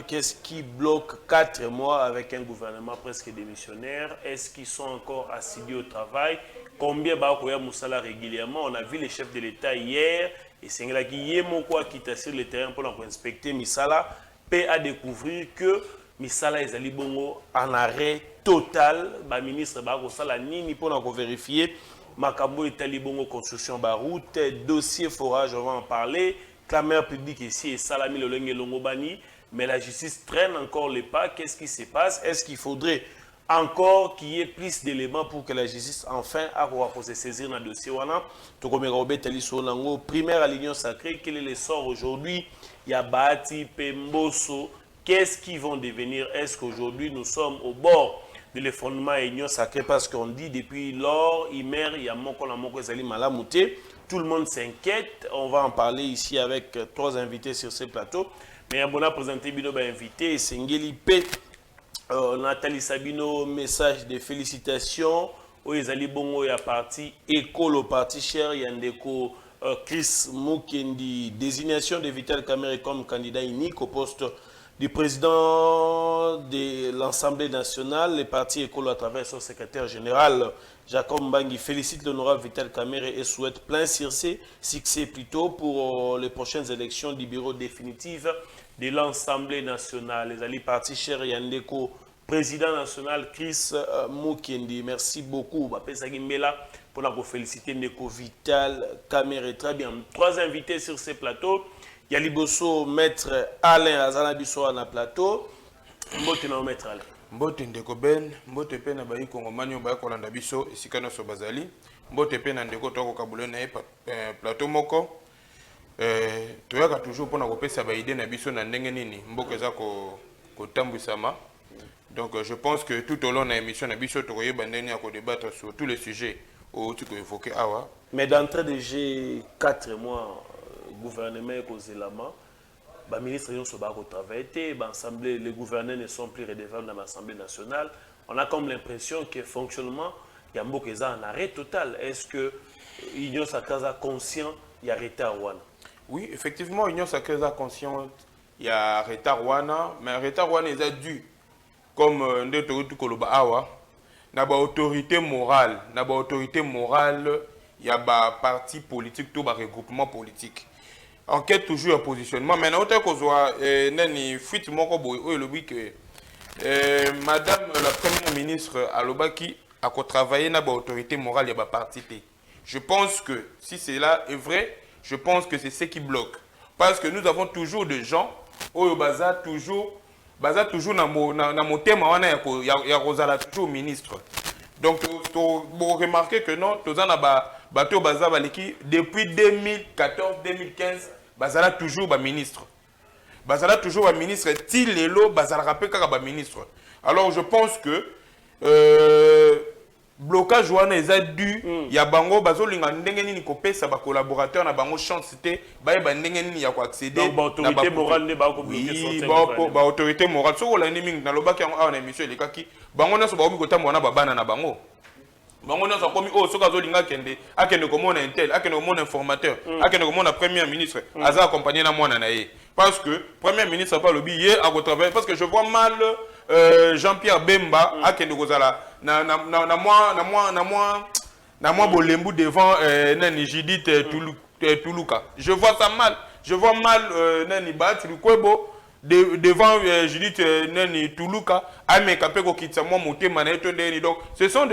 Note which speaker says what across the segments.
Speaker 1: Qu'est-ce qui bloque 4 mois avec un gouvernement presque démissionnaire? Est-ce qu'ils sont encore assidus au travail? Combien Bakoya Moussala régulièrement? On a vu les chefs de l'État hier et c'est là qui y est quitté sur le terrain pour inspecter Missala. Peut à découvrir que Missala est bongo en arrêt total. Le ministre Bakosala Nini pour vérifier. Makambo Itali bongo construction baroute, dossier forage, on va en parler. Clameur publique ici et Salami Lolenge Longobani. Mais la justice traîne encore les pas. Qu'est-ce qui se passe? Est-ce qu'il faudrait encore qu'il y ait plus d'éléments pour que la justice enfin puisse se saisir dans le dossier? Primaire à l'Union sacrée, quel est le sort aujourd'hui? Il y a Bahati, Pemboso. Qu'est-ce qu'ils vont devenir? Est-ce qu'aujourd'hui nous sommes au bord de l'effondrement à l'Union sacrée? Parce qu'on dit depuis lors, il y a Malamouté. Tout le monde s'inquiète. On va en parler ici avec 3 invités sur ce plateau. Mais on a présenté Bino invité, Sengeli P. Nathalie Sabino, message de félicitations. Oezali Bongo ya parti Écolo, parti cher Yandeko Chris Mukendi. Désignation de Vital Kamerhe comme candidat unique au poste du président de l'Assemblée nationale. Le parti Écolo à travers son secrétaire général Jacob Mbangi félicite l'honorable Vital Kamerhe et souhaite plein succès plutôt pour les prochaines élections du bureau définitif de l'Assemblée nationale. Les alliés partis cher Yandeko, président national Chris Mukendi. Merci beaucoup. Pour la féliciter Ndeko Vital Kamerhe. Très bien. 3 invités sur ce plateau. Yaliboso, maître Alain Azanabiso na plateau. Mbote na maître Alain.
Speaker 2: Mbote Ndeko Ben, Mbote pe na bayi Kongomani ba kolanda biso esika no so bazali. Mbote pe na Ndeko to ko kabule na plateau moko. Toyaka toujours pona kopesa ba idée na biso na ndenge nini mboka za ko tambwisama. Donc je pense que tout au long de l'émission na biso to koyeba ndenge ya ko débattre sur tous les sujets où tu peux évoquer awa.
Speaker 1: Mais d'entrée de G 4 mois gouvernement est causé là-bas. Les ministres sont au travail, les gouverneurs ne sont plus redevables dans l'Assemblée nationale. On a comme l'impression que le fonctionnement, il y a beaucoup en arrêt total. Est-ce que l'Union sacrée conscient il y a retard Rwanda?
Speaker 2: Oui, effectivement, l'Union sacrée consciente il y a retard Rwanda, mais retard Rwanda est dû comme Ndeto Koloba Awa, na ba autorité morale, il y a ba parti politique, tout ba regroupement politique. Enquête toujours un positionnement. Maintenant, autant qu'on soit nani fuite moko boy le que madame la première ministre Alobaki a travaillé dans l'autorité morale de la parti. Je pense que si cela est vrai, je pense que c'est ce qui bloque. Parce que nous avons toujours des gens au baza toujours dans mon thème il y a Rosala toujours ministre. Donc vous remarquez que non, tous en bateau baza baliki depuis 2014-2015 bazala toujours ba ministre. Bazala toujours ba ministre til lelo bazala rappel kaka ba ministre. Alors je pense que blocage wana eza dû ya bango bazolinga ndenge nini kopesa ba collaborateur na bango chance té ba ndenge nini ya ko accéder
Speaker 1: na autorité morale ne ba ko bloquer
Speaker 2: ba autorité morale so la ndimi na lobaki na émission elekaki bango na so ba omi kotambo na babana na bango. Bango na so komi o so kazolinga akende komona intel akende komona informateur akende komona premier ministre aza accompagné na mwana na ye parce que premier ministre pas lobi ye a travailler parce que je vois mal Jean-Pierre Bemba akende kozala na moi bolembu devant nani Judith Tuluka. Je vois ça mal. Je vois mal nani Bahati Lukwebo devant Judith nani Tuluka amekapé ko kitsa moi motema na etondeni. Donc ce sont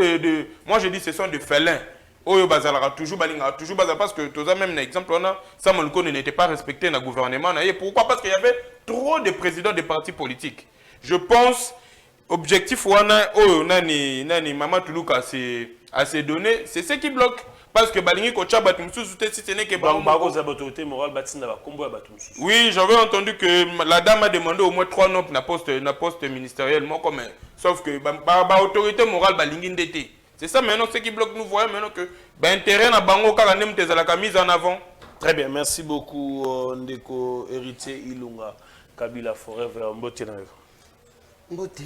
Speaker 2: moi je dis ce sont des félins. Oyo bazalaka toujours balinga toujours bazala parce que tous même un exemple on a Samuel Kone n'était pas respecté dans le gouvernement na. Pourquoi? Parce qu'il y avait trop de présidents de partis politiques. Je pense objectif wana oyo nani Mama Tuluka à se donner, c'est ce qui bloque parce que balingi ko tcha batu mususu si ce n'est que
Speaker 1: autorité morale batinda ba kombo ya batu mususu.
Speaker 2: Oui, j'avais entendu que la dame a demandé au moins 3 noms na poste ministériel moi comme sauf que ba autorité morale balingi ndete. C'est ça maintenant ce qui bloque. Nous voyons maintenant que intérêt na bango kala nem tezala mise en avant.
Speaker 1: Très bien, merci beaucoup Ndeko héritier Ilunga Kabila Forever Mbote na
Speaker 3: Mbote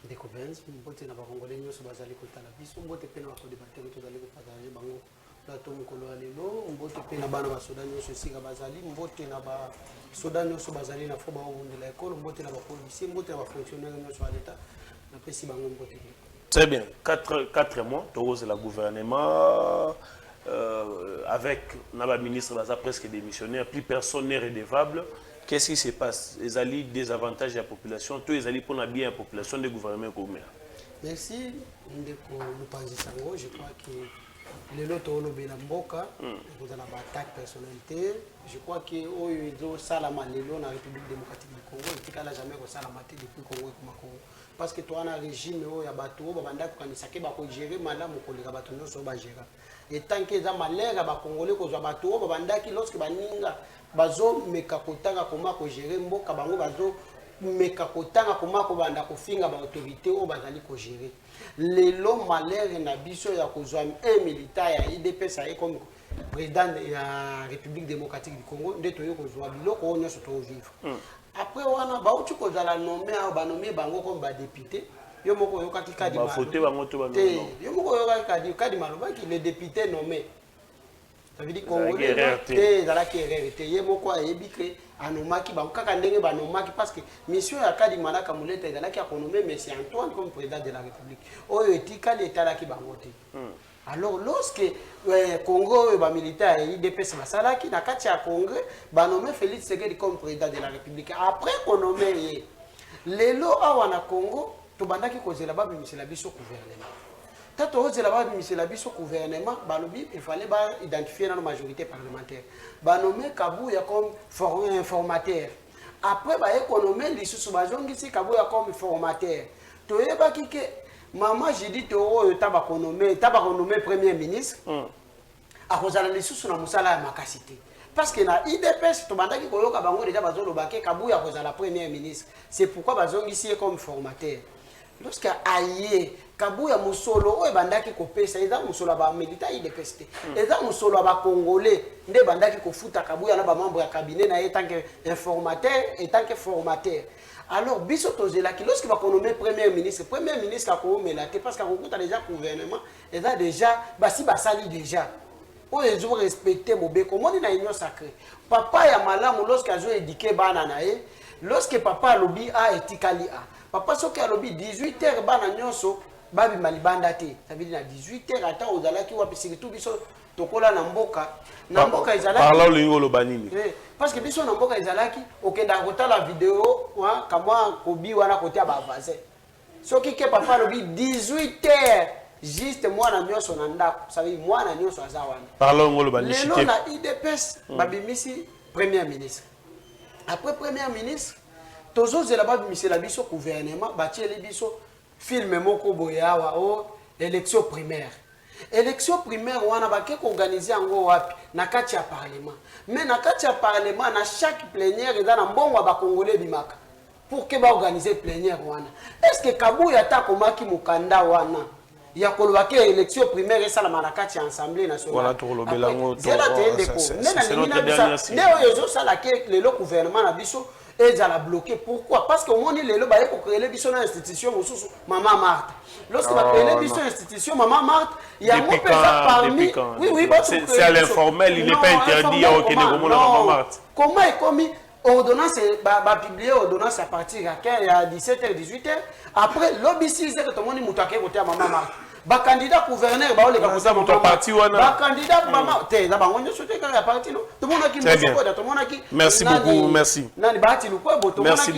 Speaker 3: Ndeko Benz, Mbote na bakongolais nyonso bazali kotala biso, Mbote pe na ko débattre to zali ko partager bango plateau mokolo ya lelo mbote mpe na bana basoda nyonso esika bazali mbote na basoda nyonso bazali na fo baobundela ekolo mbote na bapolisier mbote na bafonctionnaire nyonso ya leta napesi bango mbote.
Speaker 1: Très bien. 4 mois, Toros et le gouvernement, avec le ministre Baza presque démissionnaire, plus personne n'est redevable. Qu'est-ce qui se passe? Les alliés désavantages de la population, tous les alliés pour la bien la population du gouvernement commun.
Speaker 3: Merci. Je crois que les lots ont lobé la mboka, vous avez une attaque personnalité. Je crois que au Salama Lelo dans la République démocratique du Congo, il n'y a jamais eu Salama depuis le Congo et Congo. Parce que toi, un régime où il y a bateau, banda quand il s'acquiert, bah gérer malade, mon collègue bateau non sur gérer. Et tant que ça malheur, bah congolais qu'on soit bateau, banda qui lorsque baninga, bazo mekakotanga comment ko gérer mboka bango bazo mekakotanga comment ko banda ko finga ba autorité ou bazali ko gérer. Lelo malheur na biso ya ko zwa un militaire ya IDPS ça est comme président de la République démocratique du Congo, ndeto yo ko zwa biloko on nyonso to vivre. Après wana ba uti ko zala nommer ba nommer bango comme ba député yo moko yo kati kadi
Speaker 1: ba voter bango to ba nommer
Speaker 3: yo moko yo kadi maloba ki le député nommé ça veut dire congolais te zala ki erreur ye moko ayebi ke anomaki ba kaka ndenge ba nomaki parce que mission ya kadi malaka muleta zala ki akonommer monsieur Antoine comme président de la République oyo etika l'état la ki bango te. Alors lorsque Congo ba militaire IDPS basalaki na kati ya Congo ba nommé Félix Tshisekedi comme président de la République après qu'on nommé lelo awa na Congo to bandaki kozela ba bimisela biso gouvernement tato ozela ba bimisela biso gouvernement balobi il fallait ba identifier la majorité parlementaire ba nommé Kabuya comme informateur après ba économie lisusu bazongisi Kabuya comme informateur to yebaki ke maman j'ai dit Toro taba renommé premier ministre a kozala lisusu na musala ya makasité parce que na IDPS to bandaki koyoka bango déjà bazolo baké Kabuya kozala premier ministre c'est pourquoi bazongisi comme formateur lorsque aye Kabuya musolo oyo bandaki kopesa eza musolo ba militaire IDPS eza musolo ba congolais nde bandaki kofuta Kabuya na ba membre ya cabinet na tant que informateur et tant que formateur. Alors, biso tozelaki lorsque va nommer premier ministre a commélaté parce qu'à beaucoup déjà gouvernement et là déjà basi basali déjà. On les ont respecté mobé comme on est dans union sacrée. Papa ya malamu lorsque a joué éduqué bana nae lorsque papa lobi a etikali a. Papa soki a lobi 18h bana nyonso babi malibanda te. Ça veut dire à 18h ata ozalaki wapi surtout biso tokola na mboka ezalaki
Speaker 1: parla lingo lo banini
Speaker 3: parce que biso na mboka ezalaki okenda kotala vidéo wa kama kobi wana kotia ba vaser soki ke papa lobi 18h juste mwana nyonso na ndako ça veut dire mwana nyonso aza wana
Speaker 1: parla lingo lo banini
Speaker 3: lelo na IDPS babimisi premier ministre après premier ministre tozozela babimisela biso gouvernement batieli biso film moko boyawa o élection primaire. Élection primaire wana bake ko organiser ngo wapi na kati ya parlement mais na kati ya parlement na chaque plénière eza na mbongo ba congolais bimaka pour que ba organiser plénière wana est-ce que Kabuya ta komaki mukanda wana ya koloba ke élection primaire esa la kati ya assemblée nationale
Speaker 1: voilà to lobela ngo to
Speaker 3: c'est notre dernière ne oyo sala ke le gouvernement na biso ezala bloqué pourquoi parce que moni lelo ba ko créer biso na institution mususu Maman Marthe lorsque va créer biso institution Maman Marthe il y a mon pesa parmi oui
Speaker 1: c'est à l'informel il n'est pas interdit au Kenya comme Maman Marthe
Speaker 3: comment est commis ordonnance ba publier ordonnance à partir à 17h 18h après lobby 6h tout le monde mutake côté Maman Marthe ba candidat gouverneur ba ole ka
Speaker 1: kosa muto parti wana
Speaker 3: ba candidat mama te na bango nyoso te ka parti no to mona ki moko da to mona ki
Speaker 1: merci beaucoup merci
Speaker 3: nani bati luko bo to mona ki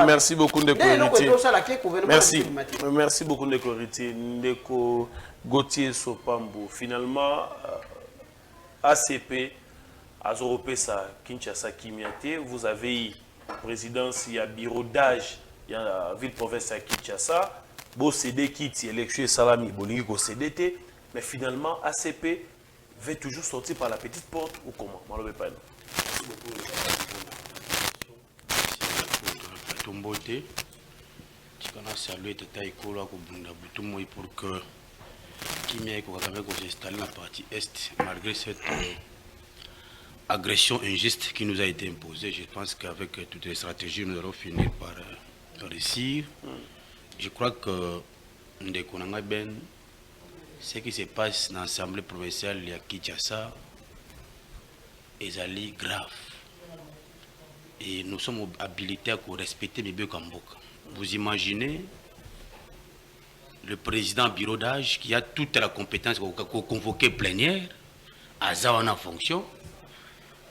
Speaker 1: merci beaucoup Ndeko Ritier merci beaucoup Ndeko Ritier Ndeko Gauthier Sopambo finalement ACP Azoropesa Kinshasa Kimiate vous avez présidence il y a bureau d'âge il y a ville province à Kinshasa Bo CD quitte élection Salami Bolingi ko CDT mais finalement ACP veut toujours sortir par la petite porte ou comment Malobe Pan.
Speaker 4: Merci beaucoup Tombote. Tu connais saluer Tata Ikola ko bunda butumo pour que Kimia ko Kagame ko s'installer dans la partie est malgré cette agression injuste qui nous a été imposée. Je pense qu'avec toutes les stratégies nous allons finir par réussir. Je crois que Ndeko Nanga Ben ce qui se passe dans l'Assemblée provinciale de Kinshasa est grave. Et nous sommes habilités à respecter les Mibeko Mboka. Vous imaginez le président bureau d'âge qui a toute la compétence pour convoquer plénière à Zawana fonction,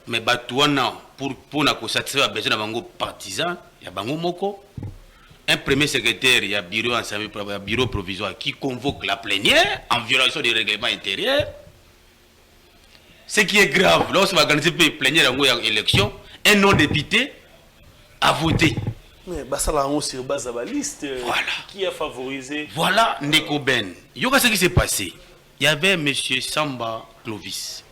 Speaker 4: mais pour satisfaire les besoins de partisans, il y a Bango Moko, un premier secrétaire, il y a bureau provisoire qui convoque la plénière en violation des règlements intérieurs. Ce qui est grave, lorsqu'on va organiser une plénière en élection, un non-député a voté.
Speaker 1: Mais Bassala sur base de la liste,
Speaker 4: voilà.
Speaker 1: Qui a favorisé.
Speaker 4: Voilà Ndeko Ben. Yoga, ce qui s'est passé. Il y avait M. Samba Clovis.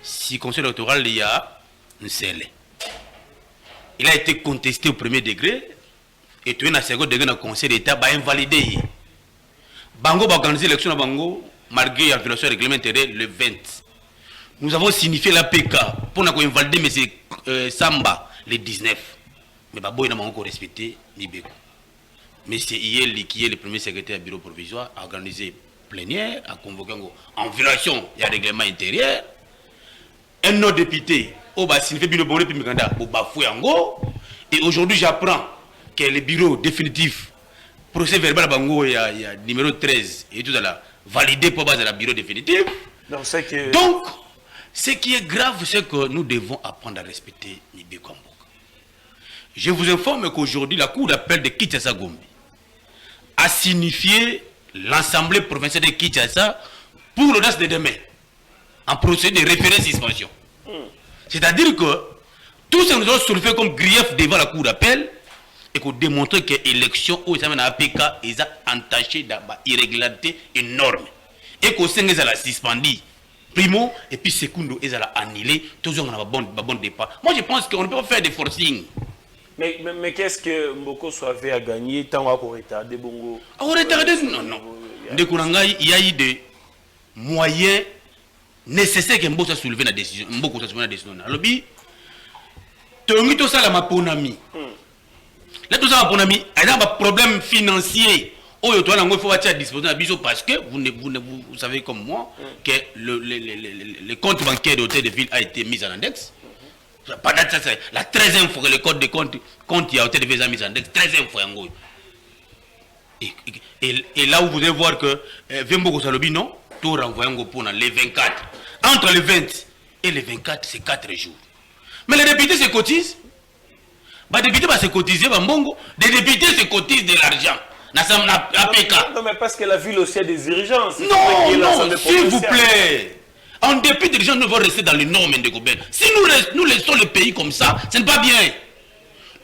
Speaker 4: Si conseil électoral, il y a Nsele. Il a été contesté au premier degré. Et tout le second degré dans le conseil d'État va invalider. Bango va organiser l'élection à Bango, malgré la violation du règlement intérieur, le 20. Nous avons signifié la PK pour invalider M. Samba le 19. Mais Baboy n'a pas encore respecté Mibeko. Mais c'est Iel qui est le premier secrétaire du bureau provisoire a organisé plénière, a convoqué en violation du règlement intérieur. Un autre député, et aujourd'hui j'apprends que le bureau définitif, procès verbal Bango, il y a numéro 13, et tout ça validé pour base de la bureau définitif. Donc, ce qui est grave, c'est que nous devons apprendre à respecter Mibeko. Je vous informe qu'aujourd'hui, la Cour d'appel de Kinshasa Gombe a signifié l'Assemblée provinciale de Kinshasa pour l'audace de demain, en procédure de référé suspension. C'est-à-dire que tout ce que nous avons soulevé comme grief devant la Cour d'appel et qu'on démontre que l'élection au examen APK est entachée d'irrégularité énorme et qu'au sein de la suspendu. Primo, et puis secondo, ils ont annulé, toujours on a un bon départ. Moi je pense qu'on ne peut pas faire des forcing.
Speaker 1: Mais qu'est-ce que Mboko avait à gagner tant qu'on a retardé Bongo?
Speaker 4: On retardé? Non. Il y a eu des moyens nécessaires que Mboko a soulevé la décision. Mboko a soulevé la décision. Alors, tout ça, la maponami. Là, tout ça, maponami, il y a un problème financier. Il faut être à disposition parce que vous savez comme moi que le compte bancaire de l'hôtel de ville a été mis en index. Pendant ça, c'est la 13e fois que le code de compte il y a été mis en index, 13e fois. Et là où vous allez voir que Vemboko Salobi, non, tout renvoyé pour les 24. Entre les 20 et les 24, c'est 4 jours. Mais les députés se cotisent. Les députés vont se cotiser, les députés se cotisent de l'argent.
Speaker 1: Non, mais parce que la ville aussi a des urgences.
Speaker 4: Non, s'il vous plaît. En dépit des gens ne vont rester dans les normes de Gobert. Si nous laissons le pays comme ça, ce n'est pas bien.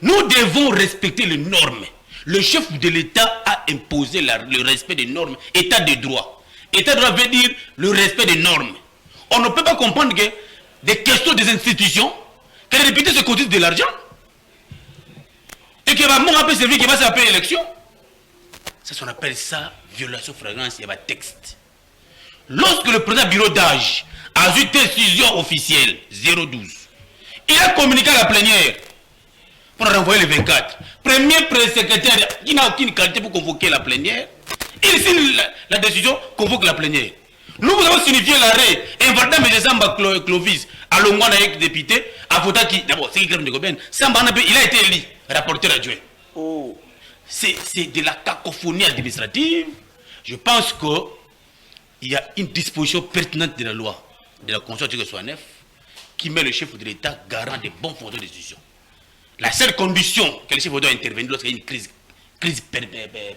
Speaker 4: Nous devons respecter les normes. Le chef de l'État a imposé le respect des normes. État de droit. État de droit veut dire le respect des normes. On ne peut pas comprendre que des questions des institutions, que les députés se cotisent de l'argent, et que mon appel servi qui va s'appeler élection. Ça, on appelle ça violation flagrante, il y a un texte. Lorsque le président bureau d'âge a eu décision officielle 012, il a communiqué à la plénière pour renvoyer les 24. Premier secrétaire qui n'a aucune qualité pour convoquer la plénière, il signe la décision, convoque la plénière. Nous vous avons signifié l'arrêt, invalidant M. Samba Clovis, à Longwan avec député, à Fotaki, d'abord, c'est Guillaume de Goben, Samba il a été élu, rapporteur adjoint. Oh. C'est de la cacophonie administrative. Je pense qu'il y a une disposition pertinente de la loi, de la Constitution 69, qui met le chef de l'État garant des bons fondements de décision. La seule condition que le chef doit intervenir lorsqu'il y a une crise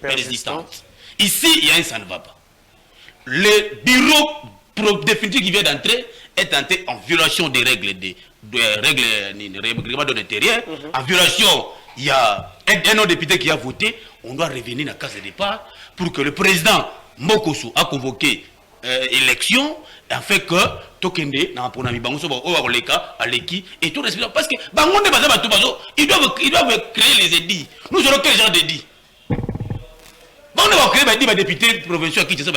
Speaker 4: persistante. Ici, il y a un ça ne va pas. Le bureau définitif qui vient d'entrer est entré en violation des règles de règlement de l'intérieur. En violation, il y a un autre député qui a voté. On doit revenir dans la case de départ pour que le président Mokosu a convoqué élection, en fait que Tokende n'a pas mis Bangoso à l'équipe et tout respect parce que Bangonde ils doivent créer les édits. Nous aurons quel genre d'édits? On va créer des députés provinciaux qui se sont.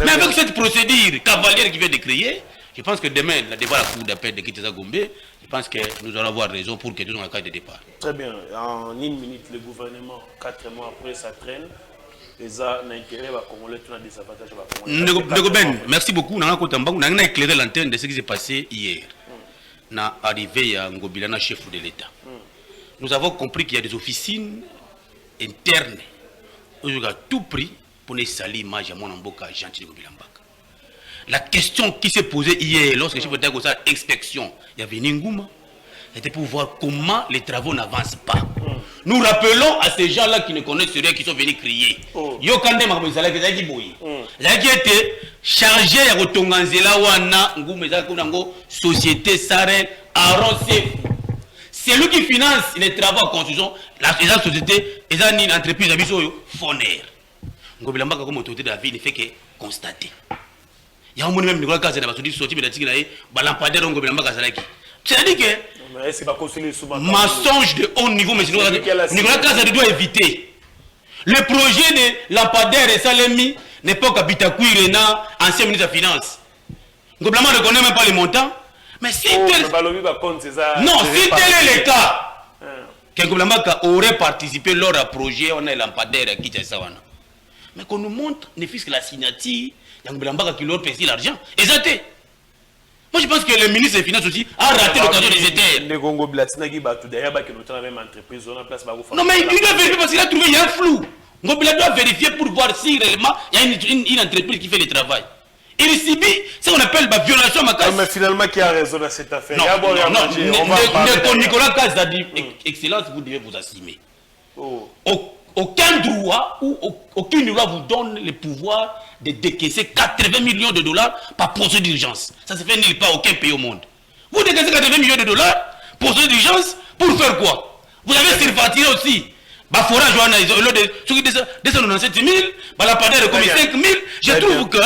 Speaker 4: Mais avec cette procédure cavalière qui vient de créer, je pense que demain, devant la cour d'appel de Kinshasa Gombe, je pense que nous allons avoir raison pour que nous ayons un cas de départ.
Speaker 1: Très bien. En une minute, le gouvernement, 4 mois après, ça traîne. les a l'intérêt va congolais tout un désavantage va congolais.
Speaker 4: Ndeko Ben, merci beaucoup. On a éclairé l'antenne de ce qui s'est passé hier. Na arrivé à Ngobila, chef de l'État. Nous avons compris qu'il y a des officines internes. Où il a tout pris pour ne salir l'image à mon amboka gentil de Ngobila Mbaka. La question qui s'est posée hier, lorsque le chef de l'État a fait inspection, il y avait Ningouma, c'était pour voir comment les travaux n'avancent pas. Nous rappelons à ces gens-là qui ne connaissent rien, qui sont venus crier. Yo kande makabizala kezaki boyi. Zaki était chargé ya kotonganzela wana ngumeza kunango société Sarel Aaron Sefu. C'est lui qui finance les travaux en construction. La société, une entreprise à Bisoyo, Foner. Ngobila Mbaka comme autorité de la ville ne fait que constater. Il y a un même Nicolas Kaza qui a sorti de balampadaire Ngobila Mbaka Zalaki. C'est-à-dire que
Speaker 1: c'est pas construit sous
Speaker 4: mensonge de haut niveau, mais Nicolas Kaza doit éviter. Le projet de lampadaire et Salemi n'est pas qu'Habita Kouirena, ancien ministre des Finances. Ngobila Mbaka ne connaît même pas les montants. Mais si tel... Non, si tel est le cas, Ngobila Mbaka aurait participé lors du projet, on a lampadaire qui est ça. Mais qu'on nous montre, ne fût-ce que la signature, Ngobila Mbaka qui leur pèse l'argent. Exacté. Moi je pense que le ministre des Finances aussi a raté l'occasion des étés. Non mais il doit vérifier parce qu'il a trouvé il y a un flou. Ngobila doit vérifier pour voir si réellement il y a une entreprise qui fait le travail. Il subit ce qu'on appelle la violation macabre.
Speaker 1: Mais finalement qui a raison dans cette affaire?
Speaker 4: Non, Nicolas Kaz a dit excellence, vous devez vous assumer. Aucun droit ou aucune loi vous donne le pouvoir de décaisser 80 millions de dollars par procédure d'urgence. Ça se fait nulle part, aucun pays au monde. Vous décaissez 80 millions de dollars, procédure d'urgence, pour faire quoi? Vous avez surfacturé aussi. Bah, forage, au lieu de 297 000, bah, la pandémie est comme 5 000. Je trouve que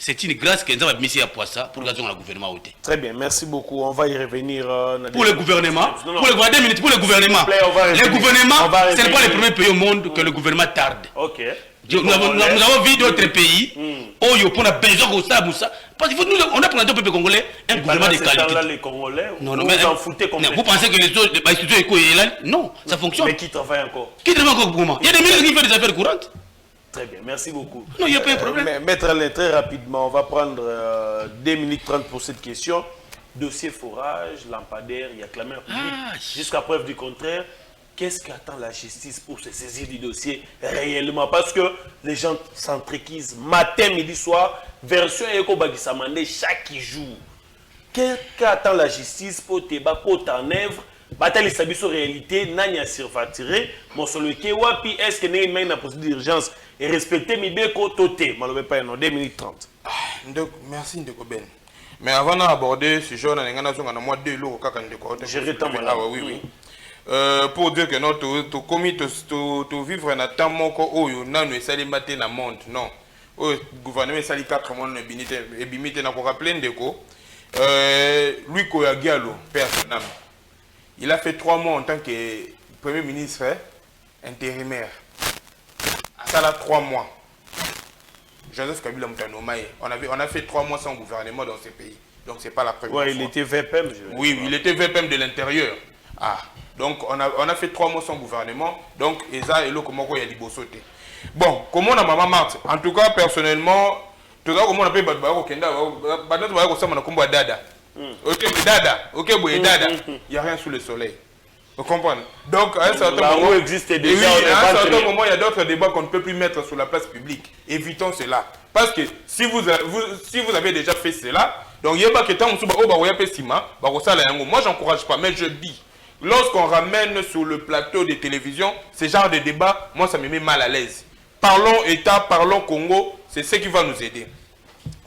Speaker 4: c'est une grâce que nous avons mis à Poissa pour le gouvernement.
Speaker 1: Très bien, merci beaucoup. On va y revenir.
Speaker 4: Pour le gouvernement, pour le gouvernement, le gouvernement, ce n'est pas le premier pays au monde que le gouvernement tarde.
Speaker 1: Ok.
Speaker 4: Nous avons vu d'autres pays où on a besoin de ça. Parce que nous, on a présenté au peuple congolais un gouvernement de qualité.
Speaker 1: Les Congolais,
Speaker 4: non, mais vous pensez que les autres institutions éco-élèves, non, ça fonctionne.
Speaker 1: Mais qui travaille encore?
Speaker 4: Qui travaille encore comment? Il y a des ministres qui font des affaires courantes.
Speaker 1: Très bien, merci beaucoup.
Speaker 4: Non, il n'y a pas de problème.
Speaker 1: Maître Alain, très rapidement, on va prendre 2 minutes 30 pour cette question. Dossier forage, lampadaire, il y a clamé en public. Jusqu'à preuve du contraire, qu'est-ce qu'attend la justice pour se saisir du dossier réellement? Parce que les gens s'entrequisent matin, midi, soir, version Eko Bagisamande chaque jour. Qu'est-ce qu'attend la justice pour te battre en œuvre? Bataille sabiso réalité, nani a surfaturé, mon solo ke wapi, est-ce que n'est une procédure d'urgence et respecter mi beko toté, malobé pas non 2 minutes 30.
Speaker 2: Donc merci Ndeko Ben. Mais avant d'aborder ce genre, on a moi 2 lots kaka Ndeko.
Speaker 1: Je rétends
Speaker 2: ah oui. Pour dire que non, tu commis tu vivre na temps moko oyo nanu esali maté na monde, non. O gouvernement esali 4 mois na binité et bimité na ko rappeler Ndeko. Lui ko ya Gialo, père Nam. Il a fait 3 mois en tant que Premier ministre intérimaire. Ça a 3 mois. Joseph Kabila Moutanomaye. On a fait 3 mois sans gouvernement dans ce pays. Donc c'est pas la première fois.
Speaker 1: Il était VPM.
Speaker 2: Oui, il était VPM de l'intérieur. Donc on a fait 3 mois sans gouvernement. Donc Eza et comment il y a des beaux sautés. Bon, comment on a maman Marthe? En tout cas, personnellement, tout cas, comment on appelle Badbaro Kenda, Badbaro Kenda, on a Dada. Ok, mais Dada, ok, mais Dada, il n'y a rien sous le soleil. Vous comprenez? Donc, à un certain moment,
Speaker 1: existe déjà,
Speaker 2: à un certain moment, il y a d'autres débats qu'on ne peut plus mettre sur la place publique. Évitons cela. Parce que si vous avez déjà fait cela, donc il n'y a pas que tant moi, j'encourage pas, mais je dis, lorsqu'on ramène sur le plateau de télévision ce genre de débat, moi, ça me met mal à l'aise. Parlons État, parlons Congo, c'est ce qui va nous aider.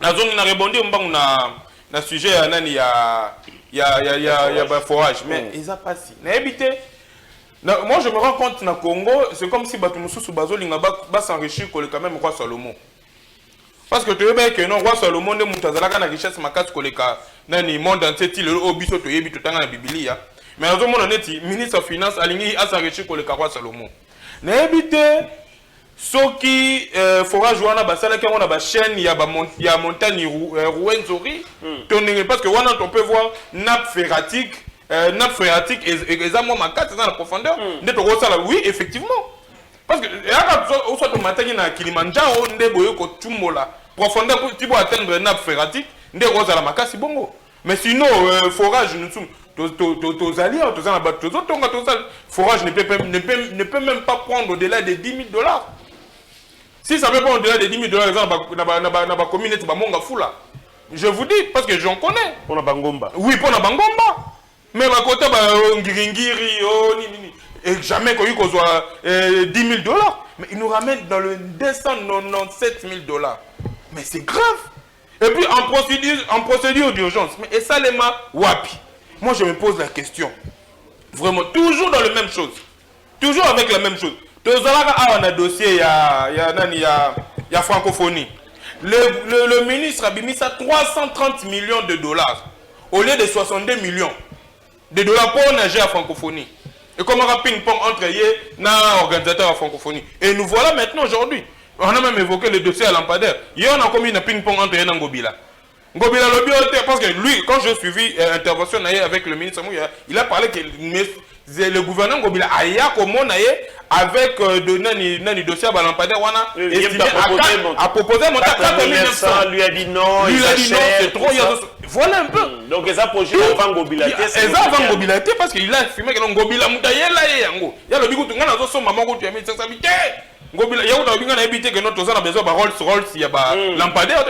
Speaker 2: La zone, on a répondu, on a le sujet, il y a forage, mais ils n'ont pas si. Moi, je me rends compte dans le Congo, c'est comme si Batumoussou Bazoli va s'enrichir quand même roi Salomon. Parce que tu veux que non, roi Salomon, ne moutazalaka na richesse makati koleka nani monde entier ti le obiso to yebi to tanga na Biblia. Mais en ce moment, on est ministre des Finances alingi a s'enrichir koleka roi Salomon. Na ebité ceux qui forage wana basala qui on a ba chaîne il y a montagne Rouenzori parce que wana on peut voir nappe phréatique et exactement ma 4 dans la profondeur oui effectivement Parce que on soit matin na Kilimanjaro ndebo ko tumola profondeur pour tipo atteindre nappe phréatique ndeko za la makasi bongo. Mais sinon forage nous sommes tos alliés, tos en bas, tos forage ne peut même pas prendre au-delà de 10 000 $. Si ça peut pas au-delà de 10 000 $, na ba communauté ba monga fula. Je vous dis parce que j'en connais.
Speaker 1: Pour la Bangomba.
Speaker 2: Oui, pour la Bangomba. Mais ma côté ba ngiringiri ni et jamais qu'on y soit 10 000 $. Mais ils nous ramènent dans le 297 000 $. Mais c'est grave. Et puis en procédure d'urgence. Mais et ça les ma wapi. Moi je me pose la question. Vraiment toujours dans la même chose. Toujours avec la même chose. On a dossier il y a francophonie. Le ministre a mis ça 330 millions de $. Au lieu de 62 millions de $ pour nager à francophonie. Et comment on a ping-pong entre eux et l'organisateur à francophonie. Et nous voilà maintenant aujourd'hui. On a même évoqué le dossier à Lampadaire. Hier, on a commis un ping-pong entre eux et Ngobila. Ngobila, parce que lui, quand j'ai suivi l'intervention avec le ministre Mouya, il a parlé que le gouvernement Ngobila a eu avec le dossier à Lampadaire, a proposé un montant à 4 900.
Speaker 1: Lui a dit non,
Speaker 2: lui a dit non, c'est trop. Voilà un peu.
Speaker 1: Donc, ils ont projeté avant Ngobila.
Speaker 2: Ils ont avant Ngobila parce qu'il a fumé que Ngobila Moutaïela et Yango. Il y a le bigot, on a son maman qui a mis 500 000 Ngobila, il y a que notre a besoin de Rolls-Royce, il y a Lampadaire.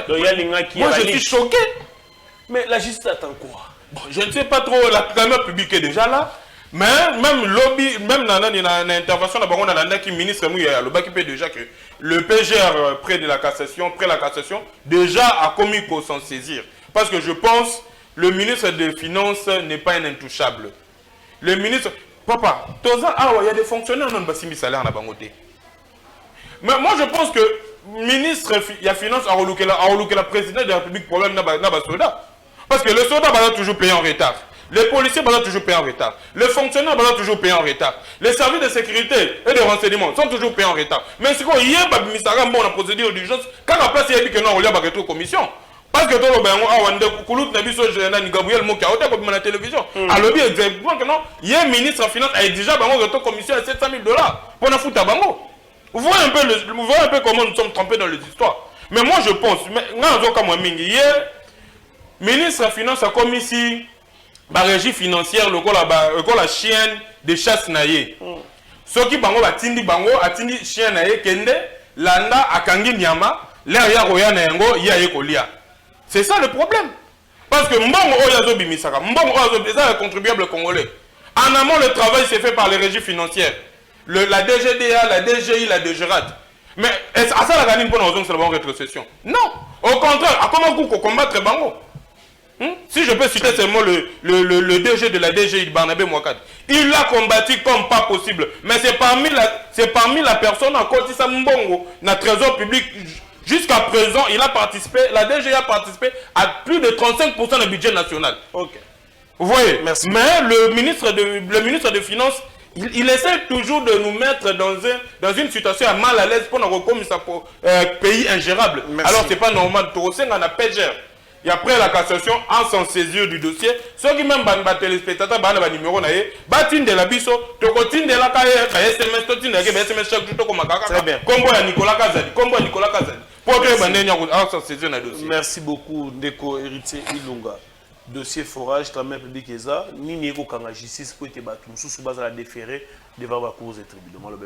Speaker 2: Moi, je suis choqué.
Speaker 1: Mais la justice attend quoi?
Speaker 2: Bon, je ne sais pas trop, la caméra publique est déjà là. Mais même lobby, même dans l'intervention de la ministre Mouya, le bac peut déjà que le PGR près la cassation, déjà a commis pour s'en saisir. Parce que je pense le ministre des Finances n'est pas un intouchable. Le ministre, papa, il y a des fonctionnaires qui n'ont pas de salaire à Bangoté. Mais moi je pense que le ministre il y a finance a relouqué la présidente de la République problème n'a pas soldat. Parce que le soldat va toujours payer en retard. Les policiers vont toujours payer en retard. Les fonctionnaires vont toujours payer en retard. Les services de sécurité et de renseignement sont toujours payés en retard. Mais c'est quoi hier la procédure d'urgence quand la place est que non on y a pas commission. Parce que tout le monde a Gabriel Moka à la télévision. Alors bien exactement que non, hier ministre de finance a déjà une commission à 700 000 $ pour la foutre à Bango. Vous voyez un peu comment nous sommes trempés dans les histoires. Mais moi je pense, hier, ministre de la Finance a commis ici la régie financière, la chienne de chasse naïe. Ce qui bango a tindi chienne naïe, kende, landa akangi nyama, l'air ya roya na yango, ya yekolia. C'est ça le problème. Parce que mbongo oyazo bimisaka, mbongo oyazo bimisaka, c'est un contribuable congolais. En amont, le travail s'est fait par les régies financières. La DGDA, la DGI, la DGRAT. Mais à ça, la gagne pour nous, c'est la bonne rétrocession. Non. Au contraire, à comment vous combattre Bango? Si je peux citer seulement le DG de la DGI, Barnabé Mouakad. Il l'a combattu comme pas possible. Mais c'est parmi la personne à côté de Mbongo, dans le trésor public. Jusqu'à présent, il a participé, la DGI a participé à plus de 35% du budget national.
Speaker 1: Ok.
Speaker 2: Vous voyez?
Speaker 1: Merci.
Speaker 2: Mais le ministre des Finances, il essaie toujours de nous mettre dans une situation à mal à l'aise pour nous recommencer un pays ingérable. Merci. Alors c'est pas normal. On a PGR. Et après la cassation, en s'en saisir du dossier, ceux qui même les téléspectateurs, les numéros, ils de la biso, ils de la SMS, ils SMS chaque jour comme
Speaker 1: très bien.
Speaker 2: Comme Nicolas Kazali, pour que les s'en saisir le dossier.
Speaker 1: Merci beaucoup, Ndeko Héritier Ilunga. Dossier forage, quand même public ça, ni niveau quand la justice peut être battue, sous base à la déférer devant la cour des tribunaux.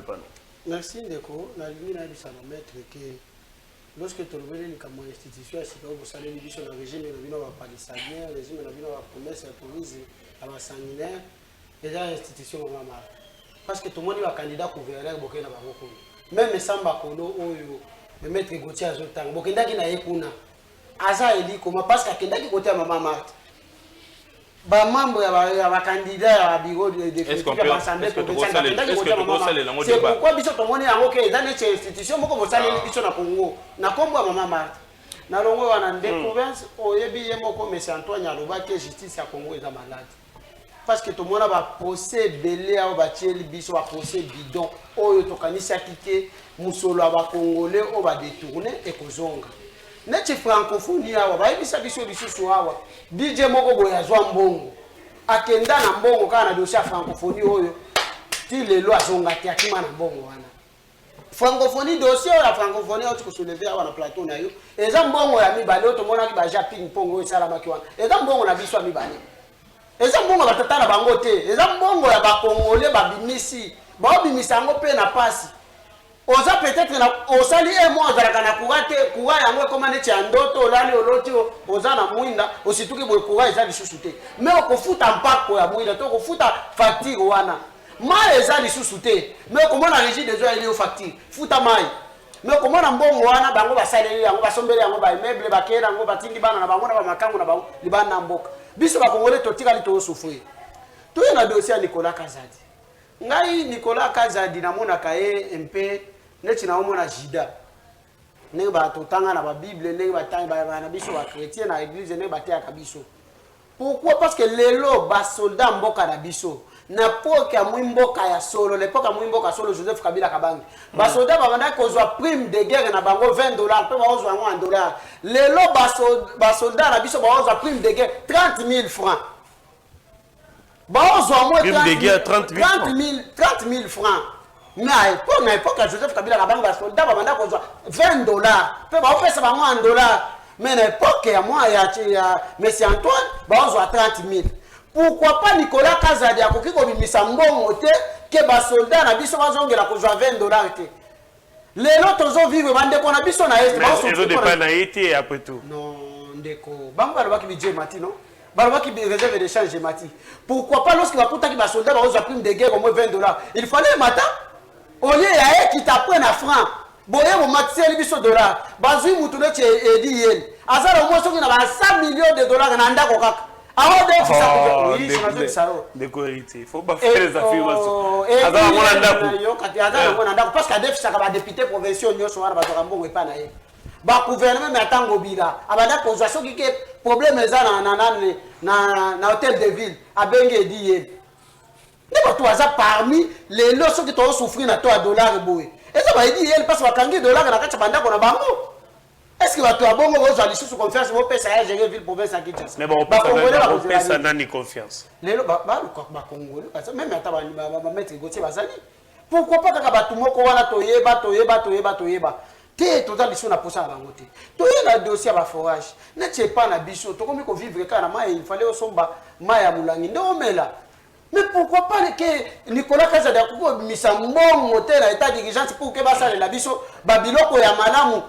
Speaker 3: Merci Ndeko, la ligne a dit ça va mettre que lorsque tu reviens dans une institution, c'est que vous savez que le régime est pas de sanguinaire, le régime est pas de commerce, la police est pas sanguinaire, déjà l'institution est mal. Parce que tout le monde est candidat au gouverneur, même sans Bakono, le maître Gauthier Azotan, Bokenda qui n'a pas Aza Eli, comment parce qu'il y a qui côté à Maman Marthe. Bah, membre, candidat à bureau de définitif, c'est pourquoi biso tomoni yango ke dans cette institution moko bosali biso na Congo na kombo Maman Marthe na longo wana nde province oyebi ye moko mais Antoine aloba que justice ya Congo est malade parce que tout le monde va procès belé au batieli biso va procès bidon oyo tokanisa kike musolo ba congolais o ba détourner et kozonga neti francophonie awa bayebisa biso lisusu awa DJ moko boya zwa mbongo akenda na mbongo kana dossier francophonie oyo ti lelo azonga ti akima na mbongo wana francophonie dossier la francophonie autre que soulever à plateau na yo eza mbongo ya mibale to mona ki ba ja ping pong o sala makiwana eza mbongo na biso ya mibale eza mbongo batata na bango te eza mbongo ya ba congolais ba bimisi ba bimisa ngo pe na pasi oza peut-être na osali e mo azalaka na kurate kuwa yango koma neti ya ndoto olali oloti oza na mwinda osituki boye kuwa eza lisusu te mais okofuta mpako ya mwinda to kofuta facture wana mai eza lisusu te mais komona régie des eaux eli facture futa mai mais komona mbongo wana bango basaleli yango basombeli yango ba immeuble bakera yango batindi bana na bango na bamakangu na bango libana na mboka biso bakongole totikali tosufrir toye na dossier ya Nicolas Kazadi ngai Nicolas Kazadi namonaka ye mpe neti na omona jida ndenge batotanga na babible ndenge batanga na biso bakretien na église ndenge bateyaka biso pourquoi parce que lelo basoldat mboka na biso na poke ya mwimboka ya solo l'époque ya mwimboka solo Joseph Kabila Kabange basoldat babandaki kozwa prime de guerre na bango $20 mpe baozwa yango en dollar lelo basoldat na biso baozwa prime de guerre 30 000 francs baozwa mo 30 000 francs mais à l'époque ya Joseph Kabila Kabange basoldat babandaki kozwa $20 mpe baopesa bango en dollar mais na époque ya moi ya Monsieur Antoine baozwa 30 000. Pourquoi pas Nicolas Kazadi akoki kobimisa mbongo te ke basoldat na biso bazongela kozwa $20 te lelo tozo vivre bandeko na biso na est
Speaker 1: baso pas na été après tout
Speaker 3: non ndeko bango balobaki budget mati non balobaki réserve de change mati pourquoi pas lorsque bakutaki basoldat bazwa prime de guerre au moins $20 il fallait mata au lieu ya ekita après na franc boye mo matiseli biso dollar bazui mutu neti edi yeli azala au moins soki na ba $100 millions na ndako kaka
Speaker 1: il faut pas faire les affirmations.
Speaker 3: Parce qu'à défi, ça va député provinciaux, nous sommes à la bonne et pas naïf. Bah, gouvernement, mais attends, Gobira. Abada, pour ça, qui est problème, na hôtel de ville, à Bengue dit. Parmi les lots qui ont souffert à toi $, et ça va dire, parce que $, na kachabanda qu'on a bango. Est-ce que tu as bon aujourd'hui sous confiance au PSA gérer ville province à Kinshasa?
Speaker 1: Mais bon, on peut ça donner confiance.
Speaker 3: Les Congolais, même à mettre Gauthier Bazali. Pourquoi pas que Batumoko wana toyeba. Te total ici on a posé à la montée. Toye la dossier à forage. Ne tient pas na biso. To comme ko vivre quand na il fallait au somba maya mulangi. Ndomela. Mais pourquoi pas que Nicolas Kazadi akoko misa mbongo te na état d'urgence pour que ba sale la biso babiloko ya malamu.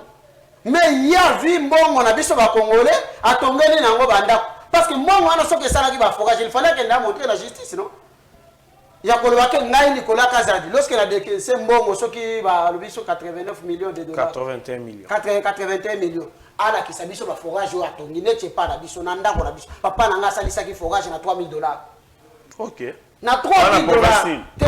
Speaker 3: Mais il y a vu mbongo na biso ba congolais atongeli nango banda parce que mbongo ana soki sala ki ba forage il fallait que na montrer la justice non ya koloba ke ngai Nicolas Kazadi lorsqu'il a décaissé mbongo soki ba biso $89 millions
Speaker 1: 81 millions
Speaker 3: 81 millions ala ki sa biso ba forage o atongi neti pa na biso na ndako na biso papa na nga salisa ki forage na $3,000 OK na $3,000 te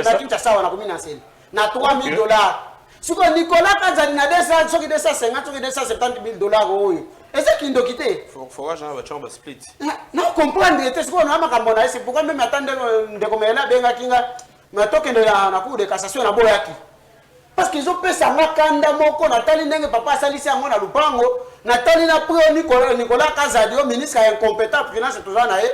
Speaker 3: na Kinshasa wana komina seli na $3,000 si Nicolas Kazadi na 200 soki 250 soki $270,000 oyo eza kindo kite
Speaker 2: forage na ba split
Speaker 3: na comprendre te siko na makambo na c'est pourquoi même attendre ndeko mena benga kinga na tokende na cour de cassation na boyaki parce qu'ils ont pesa makanda moko na tali ndenge papa salisi yango na lupango na tali na pro Nicolas Kazadi o ministre incompétent finance toujours na ye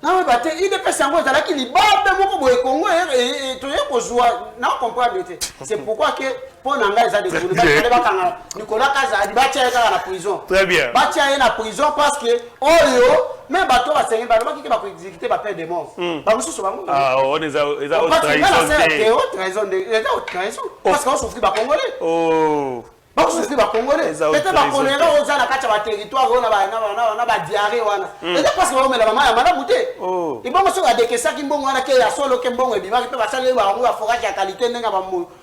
Speaker 3: na ba te ide pesa yango ezala ki libabe moko boye Congo et to ye kozwa na comprendre te c'est pourquoi que pour nanga eza de boulot bakanga Nicolas Kazadi batia eka na prison
Speaker 1: très bien
Speaker 3: batia na prison parce que oyo même bato ba sengi ba ki ba ko exécuter ba peine de mort ba mususu bango
Speaker 1: on est haute
Speaker 3: trahison parce qu'on souffre ba congolais
Speaker 1: souffrir
Speaker 3: ba congolais peut-être ba congolais oza na kati ba territoire na ba diarrhée wana et parce que on met la maman ya malamu te ibongo so adekesa ki mbongo wana ke ya solo ke mbongo ebima ki pe basale ba ngo ya forage ya qualité ndenga ba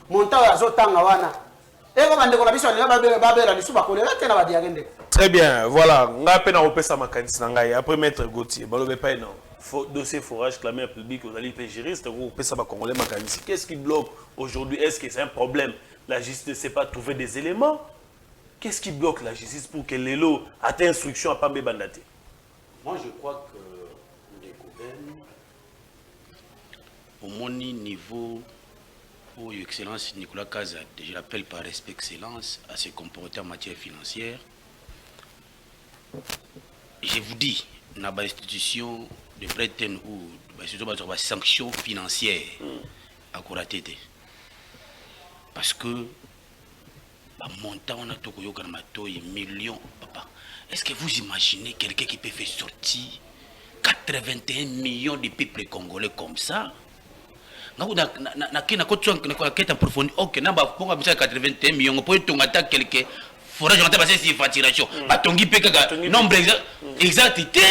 Speaker 3: monta ya zotanga wana et comme ndeko na biso le ba bela lisu ba congolais te na ba diarrhée ndeko.
Speaker 1: Très bien, voilà, on a peine à repasser ma candidature nangai après maître Gauthier balobe pas non dossier forage clamé à public aux alliés pégiristes ou pesa ba congolais ma candidature. Qu'est-ce qui bloque aujourd'hui? Est-ce que c'est un problème? La justice ne sait pas trouver des éléments. Qu'est-ce qui bloque la justice pour que l'élo ait instruction à Pambé Bandate?
Speaker 5: Moi, je crois que les gouvernements, au mon niveau, pour Excellence Nicolas Kazadi, je l'appelle par respect Excellence, à se comporter en matière financière. Je vous dis, dans l'institution de Bretton Woods, il y a des sanctions financières à Kouratete. Parce que, montant, on a tout millions, papa. Est-ce que vous imaginez quelqu'un qui peut faire sortir 81 millions de peuples congolais comme ça? Ok, 81 millions, on peut quelques forages, on peut passer sur facturation. Nombre exactité.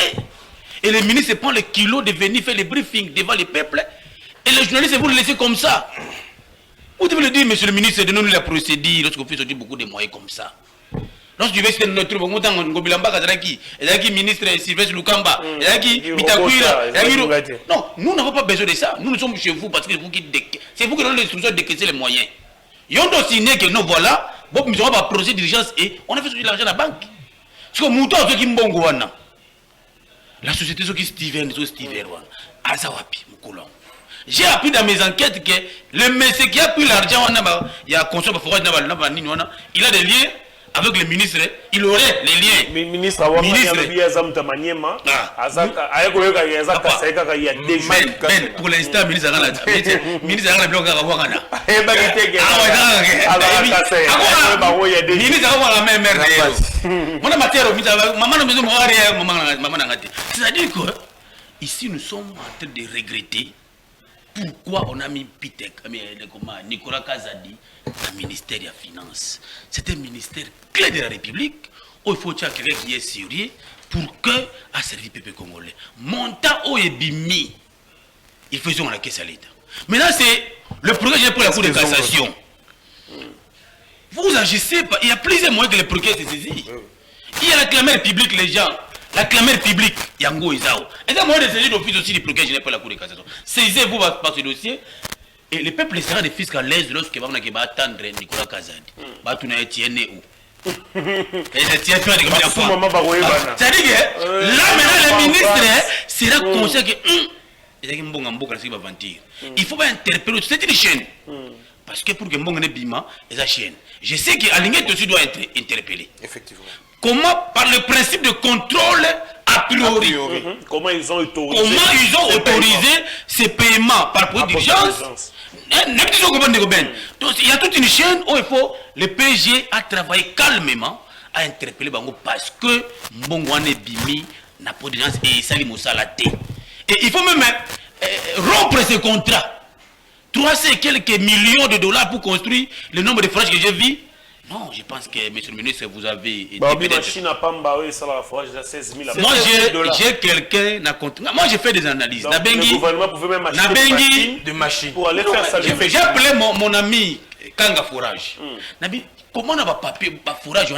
Speaker 5: Et le ministre prend le kilo de venir faire les briefings devant les peuples. Et les journalistes, vous le laissez comme ça. Vous devez le dire, monsieur le ministre, donnez-nous la procédure lorsqu'on fait sortir beaucoup de moyens comme ça. Lorsque tu veux citer notre truc, ministre Sylvestre Lukamba, non, nous n'avons pas besoin de ça. Nous sommes chez vous parce que c'est vous qui donnez l'instruction de décaisser les moyens. Ils ont signé que non, voilà, nous avons pas procédé de diligence et on a fait sortir l'argent à la banque. Parce que nous avons qui mbongo la société qui Steven, Azawapi, Moukoulon. J'ai appris dans mes enquêtes que le monsieur qui a pris l'argent, il a construit il a des liens avec le ministre, il aurait les liens.
Speaker 1: Ministre,
Speaker 5: pour l'instant, le ministre c'est-à-dire que ici nous sommes en train de regretter pourquoi on a mis Pitek, Nicolas Kazadi, un ministère des Finances. C'est un ministère clé de la République où il faut qu'il y ait quelqu'un qui est sérieux pour que a servi le peuple congolais. Montant au Ebimi, il faisait dans la caisse à l'État. Maintenant, c'est le progrès pour la Cour de cassation. Vous agissez pas. Il y a plusieurs moyens que le progrès se saisit. Il y a la clameur publique, les gens. La clameur publique, Yango Izao. Et ça, moi, de saisir d'office aussi du progrès général pour la Cour de cassation. Saisissez-vous par ce dossier. Et le peuple sera des fiscs à l'aise lorsqu'il va attendre Nicolas Kazadi. Tu n'as été où? C'est-à-dire que là, maintenant, le ministre sera conscient que il faut pas interpeller. C'est une chaîne. Parce que pour que Mbongo ne bima, c'est une chaîne. Je sais qu'Alinguet aussi doit être interpellé.
Speaker 2: Effectivement.
Speaker 5: Comment, par le principe de contrôle a priori,
Speaker 1: comment ils ont autorisé,
Speaker 5: ces paiements par produit d'urgence? Donc il y a toute une chaîne où il faut le PG a travaillé calmement à interpeller Bango parce que Mbongwane Bimi n'a pas d'urgence et ça lui salaté. Et il faut même rompre ce contrat. 300 et quelques millions de dollars pour construire le nombre de forages que j'ai vu. Non, je pense que, monsieur le ministre, vous avez été moi, j'ai quelqu'un... Moi, j'ai fait des analyses.
Speaker 1: Donc, le gouvernement pouvait même acheter
Speaker 2: des machines
Speaker 1: pour aller faire ça.
Speaker 5: J'ai appelé mon ami Kanga Forage. Comment on a pas papier, forage, et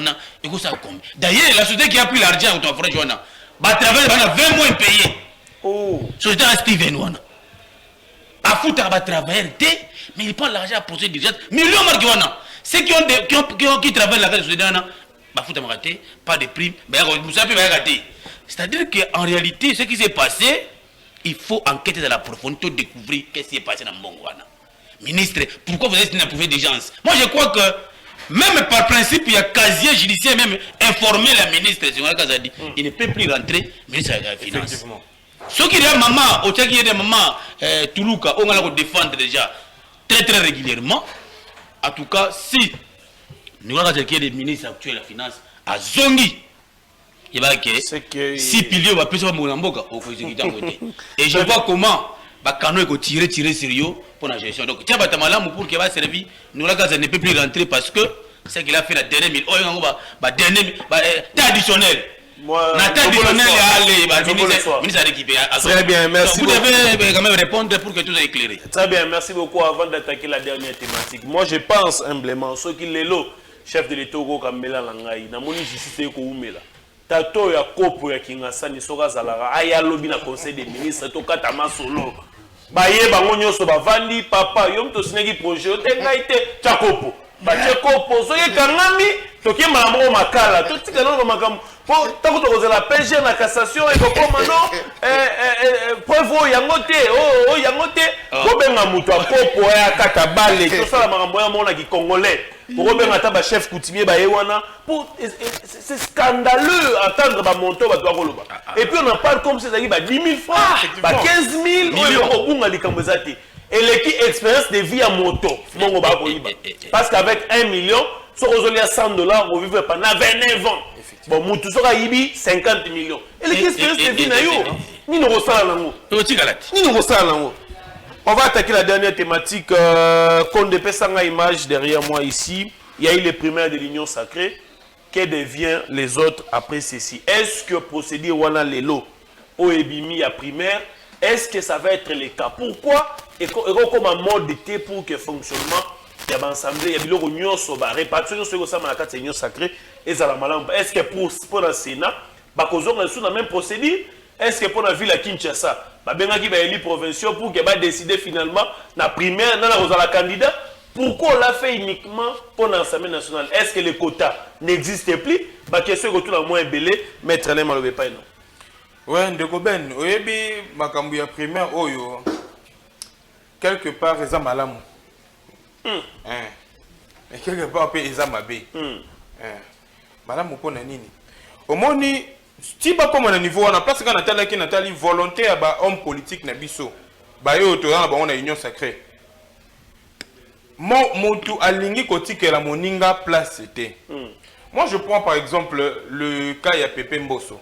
Speaker 5: ça comme. D'ailleurs, la société qui a pris l'argent au forage, on a 20 mois impayés. Société à Steven, on a. À foutre à travailler, mais il prend l'argent à procéder direct. Millions de marijuana. Ceux qui travaillent la société, pas de prime, c'est-à-dire qu'en réalité, ce qui s'est passé, il faut enquêter dans la profondeur pour découvrir ce qui s'est passé dans Mbongwana. Ministre, pourquoi vous êtes une approuvée d'urgence? Moi, je crois que même par principe, il y a casier judiciaire, même informer la ministre, il ne peut plus rentrer, ministre de la Finance. Ce qui est maman, au qui est des mamans, Toulouka, on va le défendre déjà très très régulièrement. En tout cas, si nous avons des ministres actuels de la Finance à Zongi, il va que 6 piliers va plus au et je vois comment Bakano est tiré sérieux pour la gestion. Donc, tiens, Batamalam pour qu'il va servir, nous ne peut plus rentrer parce que c'est qu'il a fait la dernière additionnel.
Speaker 1: Très bien, merci.
Speaker 5: Vous devez quand même répondre pour que tout soit éclairé.
Speaker 1: Très bien, merci beaucoup. Avant d'attaquer la dernière thématique, moi je pense humblement, ceux qui l'élo, chef de l'État, Kamela Langai, Namoni Jisite Koumela, Tato ya Kopo ya Kingasani, Soga Zalara, Aya Lobi na Conseil des ministres, Tokatama Solo, Baye Bangonyo Sobavandi, Papa, Yom Tosinegi Projet, Tengaite, Chakopo, Bachekopo, Soye Kangami, Toki Mambo Makala, Toti Kanon Makam. Tant que la PG la cassation et que maintenant preuve yangote yangote kobenga mutu akopo ya katabale tout ça la maramboya mona ki congolais pour benga ta ba chef coutumier ba yewana pour c'est scandaleux entendre ba monto ba doit koloba et puis on en parle comme si ça dit ba 10 000 francs ba 15 000 on bunga likambo zati et l'équipe expérience de vie à moto mongo ba koyiba parce qu'avec 1 million so ozoli à $100 on vivre pendant 29 ans bon mutu so yibi 50 millions et l'équipe expérience de vie na yo ni no sala nango ni no sala nango. On va attaquer la dernière thématique qu'on dépasse en image derrière moi ici. Il y a eu les primaires de l'Union Sacrée. Que devient les autres après ceci? Est-ce que procéder Wana Lelo au Ebimi à primaire, est-ce que ça va être le cas? Pourquoi? Et comme un mode d'été pour que fonctionnement, il y a l'Assemblée, il y a l'Union Soba, répartition sur l'Union Sacrée, et ça la malade. Est-ce que pour le Sénat, on a la même procédure? Est-ce que pour la ville à Kinshasa, il y a les provinciaux pour qu'ils décider finalement la primaire, dans la candidat? Pourquoi on l'a fait uniquement pour l'Assemblée nationale? Est-ce que les quotas n'existent plus? La question est que tout le monde est belé, maître Alain Malobe pas non.
Speaker 2: Ouais, ndeko Ben, oyebi makambu ya primaire oyo quelque part eza malamu. Mais quelque part pe eza mabe. Malamu pona nini? Omoni si ba comme na niveau na place kana tala ki natali volonté ya ba homme politique na biso. Ba yo to na ba on a union sacrée. Montu alingi kotike la moninga place c'était. Moi je prends par exemple le cas ya Pepe Mbosso.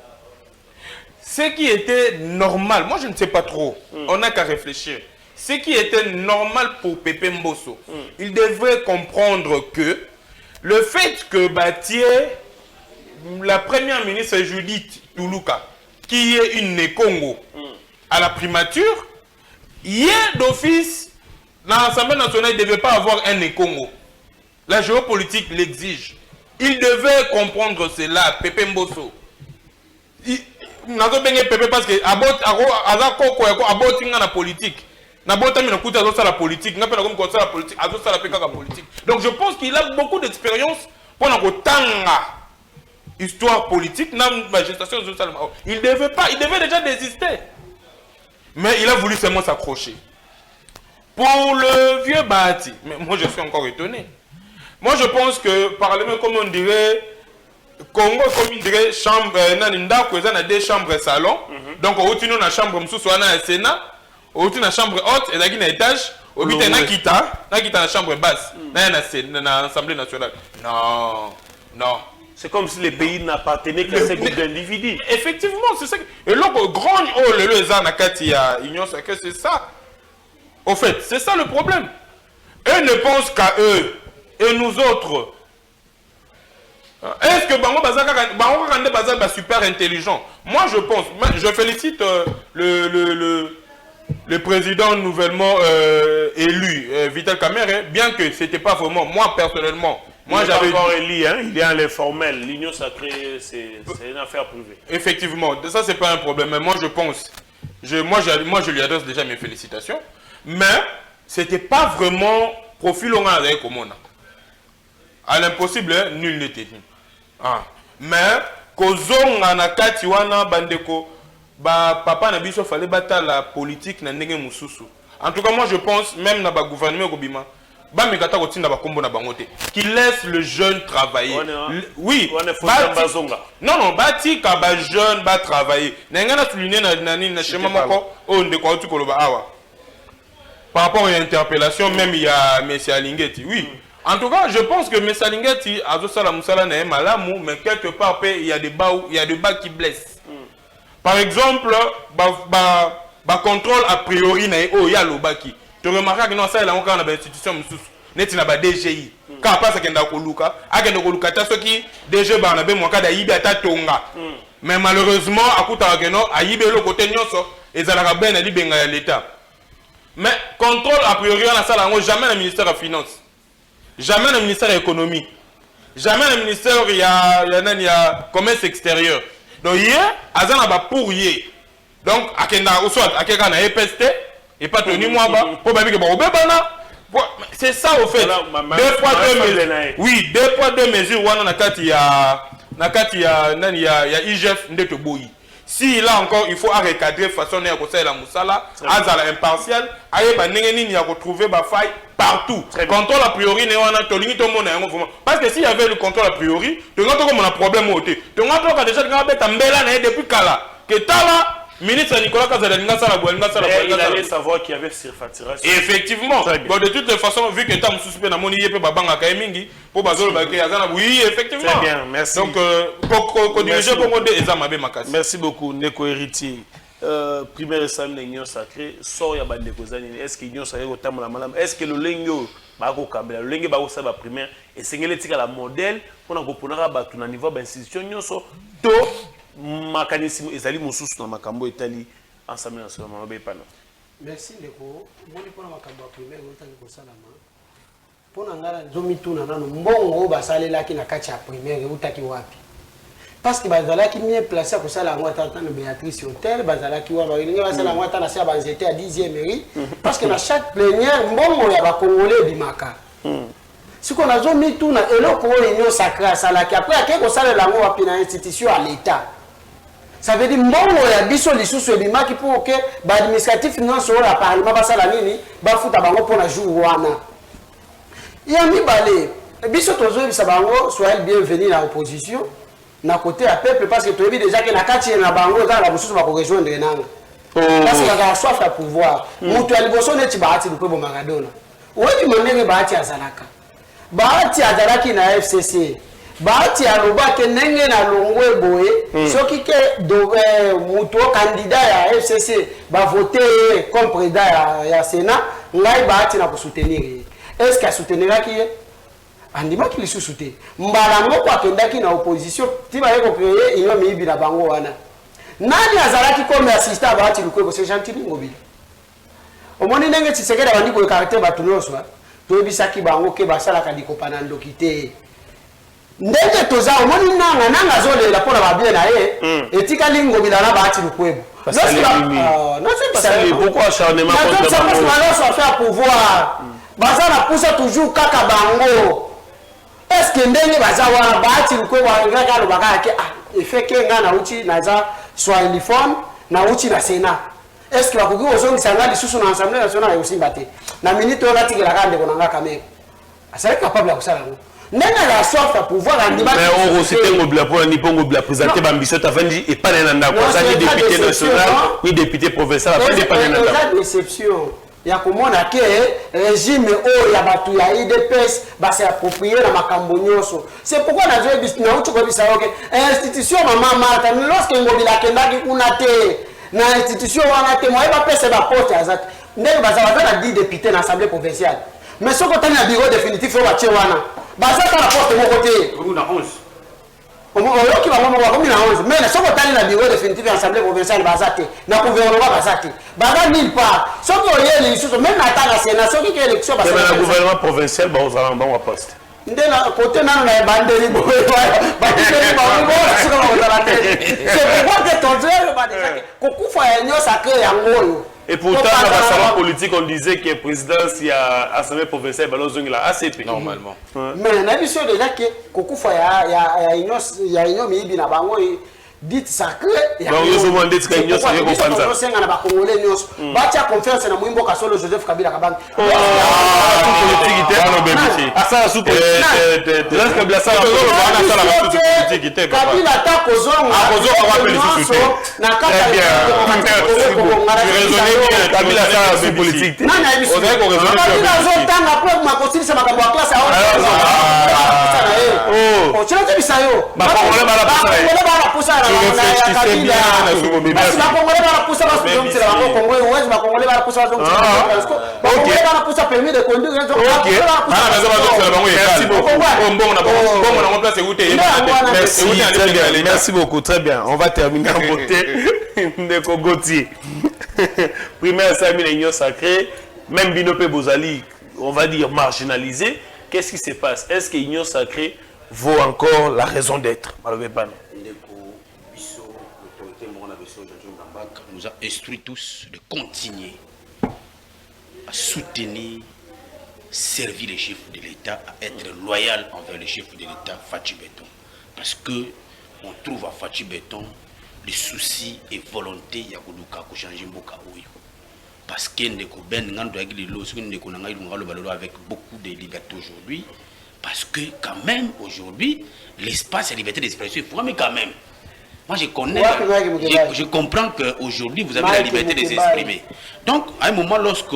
Speaker 2: Ce qui était normal, moi je ne sais pas trop, on n'a qu'à réfléchir. Ce qui était normal pour Pepe Mbosso, il devrait comprendre que le fait que Batié, la première ministre Judith Toulouka, qui est une Congo à la primature, hier d'office, l'Assemblée nationale ne devait pas avoir un Congo. La géopolitique l'exige. Il devait comprendre cela, Pepe Mbosso. Nazo benge Pepe parce que la politique. La politique. Donc je pense qu'il a beaucoup d'expérience pour la histoire politique. Il devait déjà désister. Mais il a voulu seulement s'accrocher. Pour le vieux Bahati, mais moi je suis encore étonné. Moi je pense que Parlement, comme on dirait, Congo, comme il dirait, chambre, il y a deux chambres et salon. Donc, on a une chambre, on a un Sénat, on a une chambre haute, et il y a un étage, on a une chambre basse, dans l'Assemblée nationale. Non, non.
Speaker 1: C'est comme si les pays n'appartenaient qu'à ces groupes d'individus.
Speaker 2: Effectivement, c'est ça. Et là, grand, l'Union sacrée, c'est ça. Au fait, c'est ça le problème. Eux ne pensent qu'à eux, et nous autres. Est-ce que Bango Bazaka est super intelligent? Moi je pense, je félicite le président nouvellement élu, Vital Kamerhe, bien que ce n'était pas vraiment, moi personnellement.
Speaker 1: Moi j'avais encore élu, hein? Il est en l'informel, l'Union sacrée c'est une affaire privée. Effectivement,
Speaker 2: ça c'est pas un problème, mais moi je pense, moi je lui adresse déjà mes félicitations, mais c'était pas vraiment profil on a comme on a. À l'impossible, nul n'était dit. Mais, kozonga na kati wana bandeko, papa na biso fallait battre la politique na ndenge mususu. En tout cas, moi je pense, même dans le gouvernement Kobima, qui laisse le jeune travailler. Oui, non, non, bati kaba jeune va travailler. N'engana souligner na schéma mako on de quoi tu koloba awa. Par rapport à l'interpellation, même il y a M. Alingeti, oui. En tout cas, je pense que M. Alingeti a tout ça la moussala n'est malamou, mais quelque part il y a des bas qui blessent. Par exemple, contrôle a priori na o ya lobaki. Tu remarques que non ça il a encore dans institution mususu. Neti na ba DGI. Ka pasa kenda ko luka, akenda ko luka ta soki DG ba na be mo kada yibi ata tonga. Mais malheureusement akuta ke no ayibe le côté nyonso ezalaka ben na libenga ya l'état. Mais contrôle a priori na sala ngo jamais le ministère des finances. Jamais le ministère de l'économie. Jamais le ministère il y a commerce extérieur. Donc hier azana ba pour hier. Donc akenda ou soit akeka na EPST et pas tenu moi ba pour ba que ba obebana. C'est ça au fait. Deux poids deux mesures. Oui, deux poids deux mesures wana na kati ya IGF ndeto boyi. Si là encore il faut recadrer façon ya ko la musala, azala impartial, ayeba ndenge nini ya retrouver ba faille partout. Contrôle a priori ne wana tolingi to mona yango vraiment. Parce que s'il y avait le contrôle a priori, tu ngata comme on a problème au té. Tu ngata ka déjà ngaba beta mbela na depuis kala. Que tala Ministre Nicolas Kazala,
Speaker 1: il allait savoir qu'il y avait surfacturation.
Speaker 2: Effectivement. Bon, de toute façon, vu que tu as suspect dans mon IEP, oui, effectivement.
Speaker 1: Très bien, merci.
Speaker 2: Donc,
Speaker 1: merci beaucoup, Neko Héritier. Primaire examen l'union sacrée, sort ya bande kozani. Est-ce que l'union sacrée au tamu la malam? Est-ce que le lengo bako kabela, le lengo bako saba primaire et sengele tika la modèle pour na koponaka batu na niveau ba institution nyonso to mécanisme ezali mususu na makambo etali ensemble na solo mabe pana.
Speaker 3: Merci Ndeko. Moni pona makambo ya primaire otaki kosalama. Pona ngala nzomituna nano mbongo basalelaki na kati ya primaire utaki wapi? Parce que bazalaki mieux placé à ça la moitié de Béatrice Hôtel, bazalaki wa balinga basala moitié na sia banzete à 10e mairie parce que dans chaque plénière mbongo ya ba congolais bimaka. Si qu'on a zomi tout na eloko union sacrée ça qui après à ko sala la ngo na institution à l'état. Ça veut dire mbongo ya biso lisusu bimaki pour que ba administratif non sur la parlement basala nini ba futa bango pour na jour wana. Ya mi balé biso tozo bisa bango soyez bienvenue à l'opposition. Na côté à peuple parce que tu as vu déjà que na kati na bango dans la boussou va rejoindre nanga parce que la soif à pouvoir mutu aliboso neti bahati du peuple Maradona wewe manenge bahati azalaka bahati azalaki na FCC bahati aloba ke nenge na longwe boye soki ke do mutu candidat ya FCC ba voter comme président ya Sénat ngai bahati na ko soutenir est-ce que soutenir qui andima ki lisusu te mbala moko akendaki na opposition tiba yeko créer iyo mibi na bango wana nani azalaki comme assistant bahati lukweko c'est gentil ngobili omoni ndenge Tshisekedi bandi ko caractère batunoso to bisaki bango ke basala ka dikopana ndokite ndenge toza omoni nanga zolela pona babie na ye etikali ngobila na bahati lukweko non c'est pas
Speaker 1: pourquoi acharnement contre
Speaker 3: ça va faire pouvoir bazana poussa toujours kaka bango. Est-ce que ndenge bazawa bahati mkwe wa ngaka lo bakake efeke nga na uchi naza swahiliphone na uchi na Sénat. Est-ce que bakoki ozongi sanga lisusu na Assemblée nationale ya Usimba te na minute ola tikela kande konanga kamé asali capable ya kusala ngo ndenge la soif à pouvoir andima
Speaker 1: mais on c'était ngobla pour ni pongo bla présenter bambition tafandi et pas nanda ko ça ni député national ni député provincial pas pas nanda
Speaker 3: déception. Il y a comment que régime o ya batu ya IDPS ba se approprier na makambo nyoso. C'est pourquoi na zo bis na uchi ko bisa OK institution mama Martha lorsque ngobila kendaki kuna te na institution wana te moi ba pesa ba poste azat ndenge baza na 10 députés na assemblée provinciale mais ce côté na bureau définitif o ba che wana baza ta la porte mon côté
Speaker 5: na 11
Speaker 3: oyoki bango moko komi na 11 mais na soko tali na bureau définitif ya assemblée provinciale bazate na gouvernement bazate baza nulle part soko oyeli lisusu même na tanga Sénat soki ke élection
Speaker 1: bazate na gouvernement provincial ba ozala bango poste
Speaker 3: ndela côté nano na bandeli boye ba tikeli bango soko ba ozala te c'est pourquoi que tonzelo ba déjà kokufa ya nyo sacré ya ngoyo.
Speaker 1: Et pourtant, dans la salon politique, on disait que le président, s'il y a l'Assemblée provinciale, il y a ACP.
Speaker 2: Normalement.
Speaker 3: Mais on a vu déjà que Kokufa, il y a une mibi na bango dit sacré.
Speaker 1: Donc, ils ont demandé que l'Union sacrée pour faire ça.
Speaker 3: Batia confiance na Mwimbo Kasolo Joseph Kabila Kabanga. Kabila ta kozonga. Na kata
Speaker 1: Kabila ça politique.
Speaker 3: Nana ebiso. Kabila zotanga pour makosilisa makambo ya classe oh, tu l'as dit ça yo. Ba Congolais ba la poussa na Kabila. Parce que Congolais ba la poussa parce que c'est la Congolais, ouais, ba Congolais ba la poussa donc c'est ba Congolais ba la poussa permis de conduire donc
Speaker 1: merci beaucoup, très bien. On va terminer en beauté. Ndeko Gauthier. Primaire Sami l'union sacrée, même Binope Bozali, on va dire marginalisé. Qu'est-ce qui se passe? Est-ce que l'union sacrée vaut encore la raison d'être?
Speaker 5: Nous a instruit tous de continuer à soutenir, servir les chefs de l'État, à être loyal envers les chefs de l'État, Fachi Béton. Parce que on trouve à Fachi Béton les soucis et volonté ya koduka ko changer mboka oyo. Parce que ndeko ben ngando avec les lois ndeko na ngai ngalo balolo avec beaucoup de liberté aujourd'hui. Parce que quand même aujourd'hui l'espace et la liberté d'expression il faut mais quand même Moi, je connais, je comprends qu'aujourd'hui, vous avez la liberté de s'exprimer. Donc, à un moment, lorsque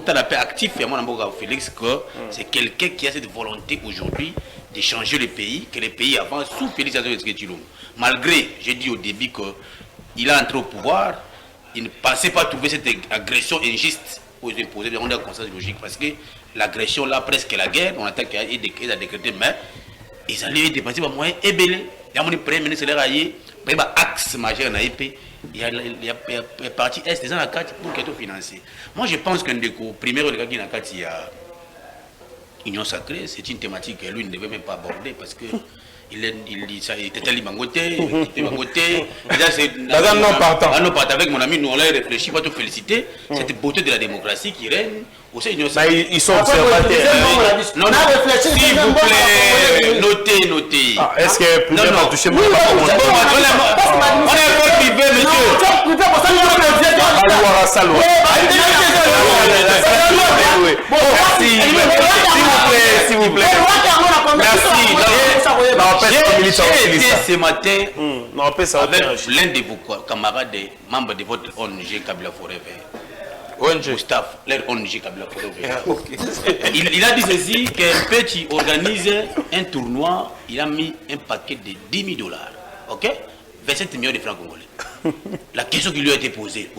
Speaker 5: la paix actif, et moi, Félix, que c'est quelqu'un qui a cette volonté aujourd'hui de changer le pays, que le pays avance sous Félix Tshisekedi. Malgré, j'ai dit au début qu'il a entré au pouvoir, il ne pensait pas trouver cette agression injuste pour imposer des conscience logique, parce que l'agression, là, presque la guerre, on attend qu'il y a décrété, mais ils allaient dépasser par moyen ébélé. Il y a mon premier ministre, il y a axe majeur dans l'EP, il y a partie Est, des gens à carte pour qu'ils soient financés. Moi, je pense qu'un des premiers cas qui il y a Union Sacrée, c'est une thématique que lui ne devait même pas aborder parce que il était tellement mangoté,
Speaker 2: non partant.
Speaker 5: Avec mon ami, nous on l'a réfléchi, pas te féliciter. Cette beauté de la démocratie qui règne au sein de l'Union Sacrée.
Speaker 1: Ils sont observateurs.
Speaker 5: Non, s'il vous plaît, notez.
Speaker 1: Est-ce que plus tard, toucher mon
Speaker 5: on est pas privé, monsieur.
Speaker 1: S'il vous plaît. Merci.
Speaker 5: J'ai été ce matin avec l'un de vos camarades, membres de votre ONG Kabila Forever. Gustave, leur ONG Kabila Forever. Il a dit ceci, qu'un petit organise un tournoi, il a mis un paquet de $10 000. Ok? 27 millions de francs congolais. La question qui lui a été posée,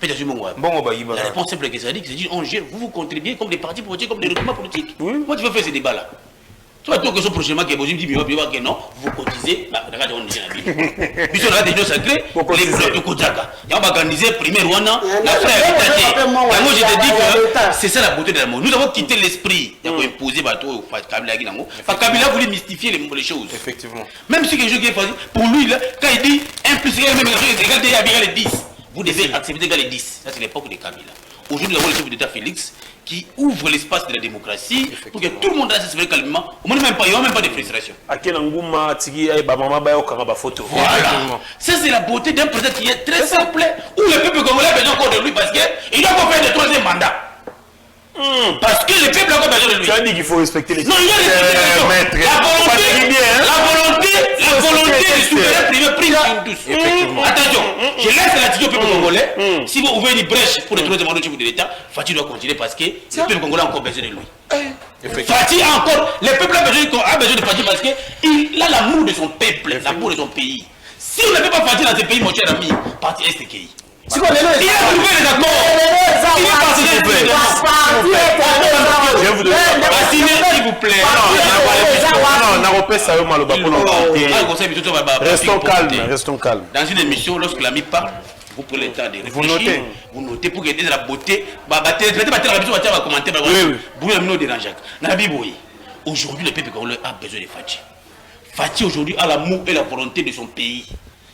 Speaker 5: la réponse simple que ça dit, c'est ONG, vous contribuez comme des partis politiques, comme des regroupements politiques. Moi, tu veux faire ce débat-là. Tu vas que prochainement que vous dites que non, vous cotisez, regardez, on est là. Puis on a des gens sacrés, les blocs de Kodjaka. Il y a organisé premier Rwanda, la frère moi je te dis que c'est ça la beauté de l'amour. Nous avons quitté l'esprit, il y a imposé bateau Kabila Guinango. Kabila voulait mystifier les choses.
Speaker 2: Effectivement.
Speaker 5: Même si quelque chose qui est facile, pour lui, quand il dit 1 plus 1, même égal les 10. Vous devez accepter égal les 10. Ça c'est l'époque de Kabila. Aujourd'hui, nous avons le chef d'État Félix qui ouvre l'espace de la démocratie pour que tout le monde reste calmement. Il n'y a même pas de frustration. Voilà. Ça, c'est la beauté d'un président qui est très simple, où le peuple congolais a besoin encore de lui parce qu'il doit pas faire le troisième mandat. Parce que le peuple a encore besoin de lui.
Speaker 1: Tu as dit qu'il faut respecter les...
Speaker 5: Non, il y a des la volonté du souverain privé prise sur tous. Attention, je laisse l'attitude au peuple congolais. Si vous ouvrez une brèche pour le troisième mandat de l'État, Fatih doit continuer parce que le peuple congolais a encore besoin de lui. Fatih a encore, le peuple a besoin de Fatih parce qu'il a l'amour de son peuple, l'amour de son pays. Si on ne fait pas Fatih dans ce pays, mon cher ami, parti STKI. Il a trouvé les accords. Il est passé
Speaker 1: Je vous demande.
Speaker 5: S'il vous plaît.
Speaker 1: Restons calmes.
Speaker 5: Dans une émission, lorsque l'ami parle, vous prenez le temps de réfléchir. Vous notez pour que la beauté. Aujourd'hui, le peuple congolais a besoin de Fatih. Fatih aujourd'hui a l'amour et la volonté de son pays.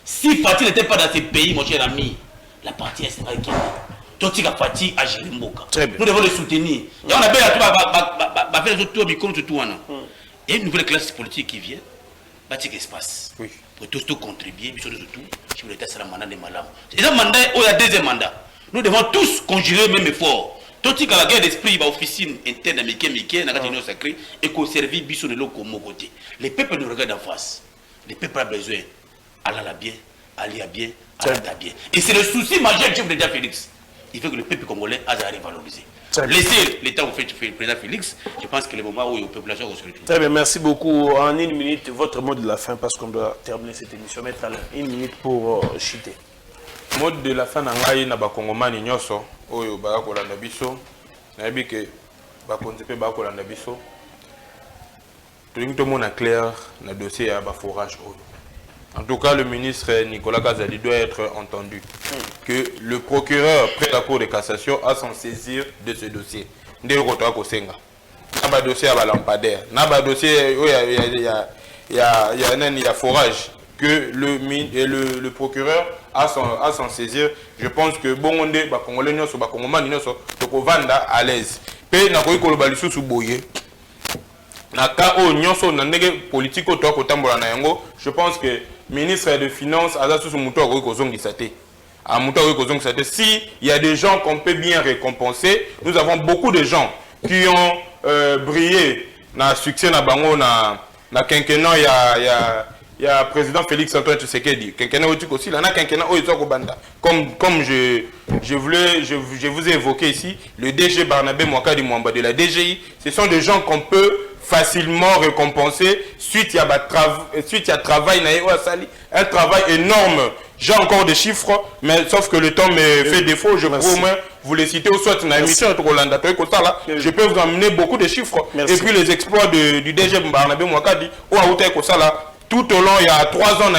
Speaker 5: Si Fatih n'était pas dans ce pays, mon cher ami, la partie est qui est Fatih à gérer Mboka. Nous devons le soutenir. Et on a bien faire le tour micro tout. Il y a une nouvelle classe politique qui vient. Bâtir espace. Pour tous contribuer, mais surtout, si vous êtes sur le mandat de Malam. Et un mandat, il y a deuxième mandat. Nous devons tous conjurer le même effort. Tout ce qui a la guerre d'esprit, va officine interne américaine, dans l'Union Sacrée, et qu'on servit bisous de l'eau comme côté. Les peuples nous regardent en face. Les peuples ont besoin. Allah l'a bien, Ali a bien, Allah a bien. Et c'est le souci majeur du chef d'État Félix. Il faut que le peuple congolais a à revaloriser. Laissez l'État au fait du président Félix, je pense que le moment où la population va se retrouver.
Speaker 1: Très bien, merci beaucoup. En une minute, votre mot de la fin, parce qu'on doit terminer cette émission. Mettre une minute pour chuter.
Speaker 2: Mot de la fin, on a bakongomani nyoso, oyo bakakolanda biso, nayebi ke bakonzi pe bakolanda biso. Tolingi to mona clair na dossier ya ba forage oyo. En tout cas, le ministre Nicolas Kazadi doit être entendu. Que le procureur près de la Cour de cassation a s'en saisir de ce dossier. Ndé Rotoa Kosenga. N'a dossier à lampadaire. N'a dossier il y a forage. Que le procureur a s'en saisir. Je pense que Bongonde, Congolais, Bakongomani, Tokovanda à l'aise. Pe na koyi koloba lisusu boye. Na ka o nyonso na ndenge politique to ko tambola na yango, je pense que ministre de Finances a sous muto ko kozongisa te. A muto ko kozongisa te. Si il y a des gens qu'on peut bien récompenser, nous avons beaucoup de gens qui ont brillé na succès na bango na quinquennat il y a le président Félix Antoine Tshisekedi, quinquennat aussi, il y en a quinquennat Banda. Comme je vous ai évoqué ici, le DG Barnabé Mwakadi Mwamba de la DGI, ce sont des gens qu'on peut facilement récompenser suite à travail, un travail énorme. J'ai encore des chiffres, mais sauf que le temps me fait défaut. Je peux au moins vous les citer, ou soit dans l'émission de Rolanda, je peux vous emmener beaucoup de chiffres. Et puis les exploits du DG Barnabé Mwakadi, ou à Outé Kosala, tout au long, il y a 3 ans,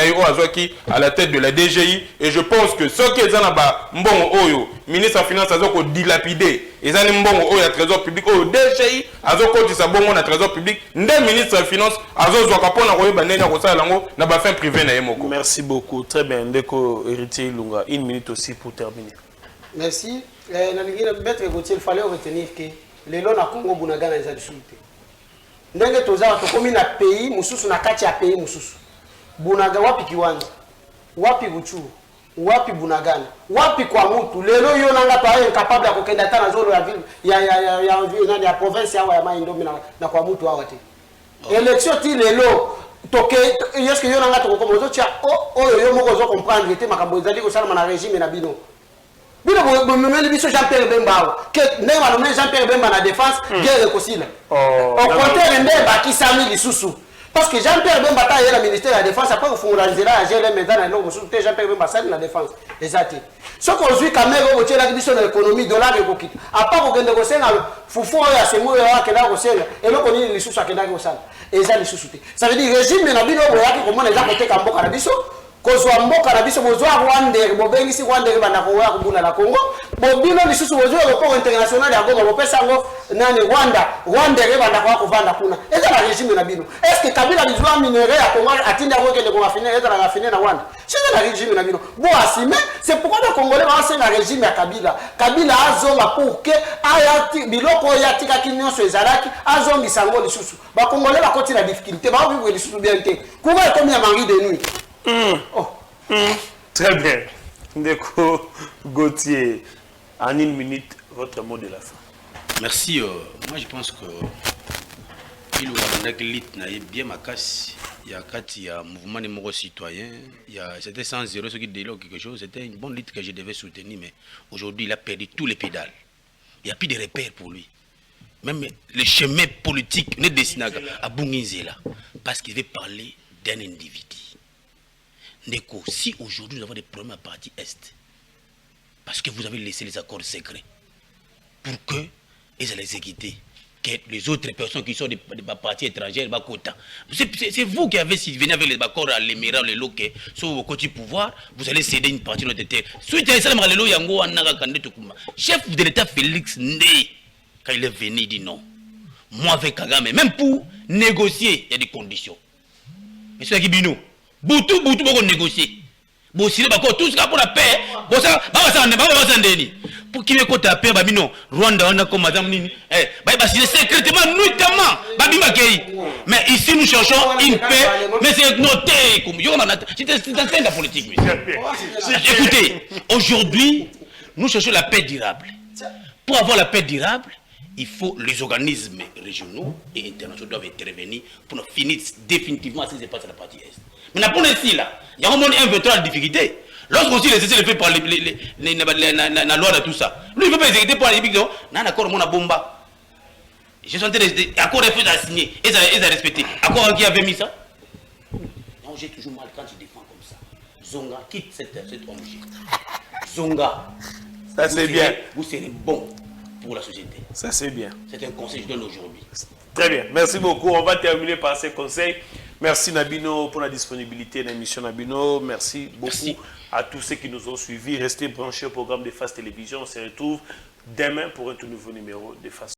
Speaker 2: à la tête de la DGI. Et je pense que ceux qui sont là-bas, ministre des Finances, ils ont dilapidé. Ils ont dit le trésor public. Au DGI, ils ont dit le trésor public. Le ministre des Finances, ils ont fait privé.
Speaker 1: Merci beaucoup. Très bien. Ndeko Héritier Lunga. 1 minute aussi pour terminer.
Speaker 3: Merci. Il fallait retenir que les lois na Congo Bunagana les a discutés. Ndenge tozala tokomi na pays mususu na kati ya pays mususu. Bunaga wapi Kiwanja? Wapi Buchuru? Wapi Bunagana? Wapi kwa mutu? Lelo yo nanga pa incapable ya kokenda tana zolo ya ville ya province ya Maindombe na kwa mutu hawa te. Élection ti lelo toke est-ce que yo nanga tokoko mozo tia yo moko zo comprendre te makambo ezali ko sala na régime na bino. Bino bomemeli biso Jean-Pierre Bemba que ndenge balomeli Jean-Pierre Bemba na défense guerre ekosila au contraire ndenge bakisami lisusu parce que Jean-Pierre Bemba ta yela ministère de la défense après kufungula nzela ya GLM dans na longo mosusu te Jean-Pierre Bemba sali na défense ezati soko ozwi kamera obotiela biso na économie dollar ekokita apa kokende kosenga fufu oyo asemoyo akenda kosenga eloko nini lisusu akenda kosala eza lisusu te ça veut dire régime na bino boyaki komona eza koteka mboka na biso kozwa mboka na biso bozwa Rwanda bobengisi Rwanda banda ko ya kubula na Congo bobino lisusu bozwa aéroport international ya Goma bopesa ngo nani Rwanda banda ko vanda kuna eza la régime na bino est-ce que Kabila bizwa minerai ya Congo atinda ko kende ko rafiner eza la rafiner na Rwanda c'est la régime na bino bo asime c'est pourquoi les Congolais va c'est la régime ya Kabila azonga pour que ayati biloko yatika kinyonso ezalaki azongi sango lisusu ba Congolais ba koti la difficulté ba vivre lisusu bien te kuba comme ya mari de nuit.
Speaker 1: Très bien. Ndeko Gauthier, en 1 minute, votre mot de la fin.
Speaker 5: Merci. Moi, je pense que il y a bien ma casse. Il y a un mouvement de mouvements citoyens. C'était 100-0 ce qui déloge quelque chose. C'était une bonne lutte que je devais soutenir. Mais aujourd'hui, il a perdu tous les pédales. Il n'y a plus de repères pour lui. Même les chemins politiques ne dessinent à Bunginzela. Parce qu'il veut parler d'un individu. Ndeko, si aujourd'hui nous avons des problèmes à partie Est, parce que vous avez laissé les accords secrets, pour que ils allaient exécuter, que les autres personnes qui sont des parties étrangères, c'est vous qui avez venu avec les accords à l'émirat, les loquets, sur vos côtés pouvoir, vous allez céder une partie de notre terre. Chef de l'État Félix Ndé, quand il est venu, il dit non. Moi avec Kagame, même pour négocier, il y a des conditions. Mais c'est qui bino. Boutou, beaucoup négocier. Bon, si tout ce pour la paix, bon, ça, pour qui me compte la paix, babino, Rwanda, on a comme madame Nini, c'est secrètement, nuitamment, mais ici, nous cherchons une paix, mais c'est noté, comme c'est la politique, écoutez, aujourd'hui, nous cherchons la paix durable. Pour avoir la paix durable, il faut les organismes régionaux et internationaux doivent intervenir pour finir définitivement ce qui se passe à la partie Est. Mais pour ici, là, il y a un monde inventeur de difficulté. Lorsqu'on s'y laisse le fait par la loi de tout ça, lui, il ne peut pas exécuter par les bigs, non, d'accord, mon bomba. Je suis en train d'accord, il faut signer, et ça respecter. Accord qui avait mis ça? Non, j'ai toujours mal quand tu défends comme ça. Zonga, quitte cet objet. Zonga.
Speaker 1: Ça, c'est bien.
Speaker 5: Vous serez bon pour la société.
Speaker 1: Ça, c'est bien.
Speaker 5: C'est un conseil que je donne aujourd'hui.
Speaker 1: Très bien. Merci beaucoup. On va terminer par ces conseils. Merci Nabino pour la disponibilité de l'émission Nabino. Merci beaucoup à tous ceux qui nous ont suivis. Restez branchés au programme de Face Télévision. On se retrouve demain pour un tout nouveau numéro de Face.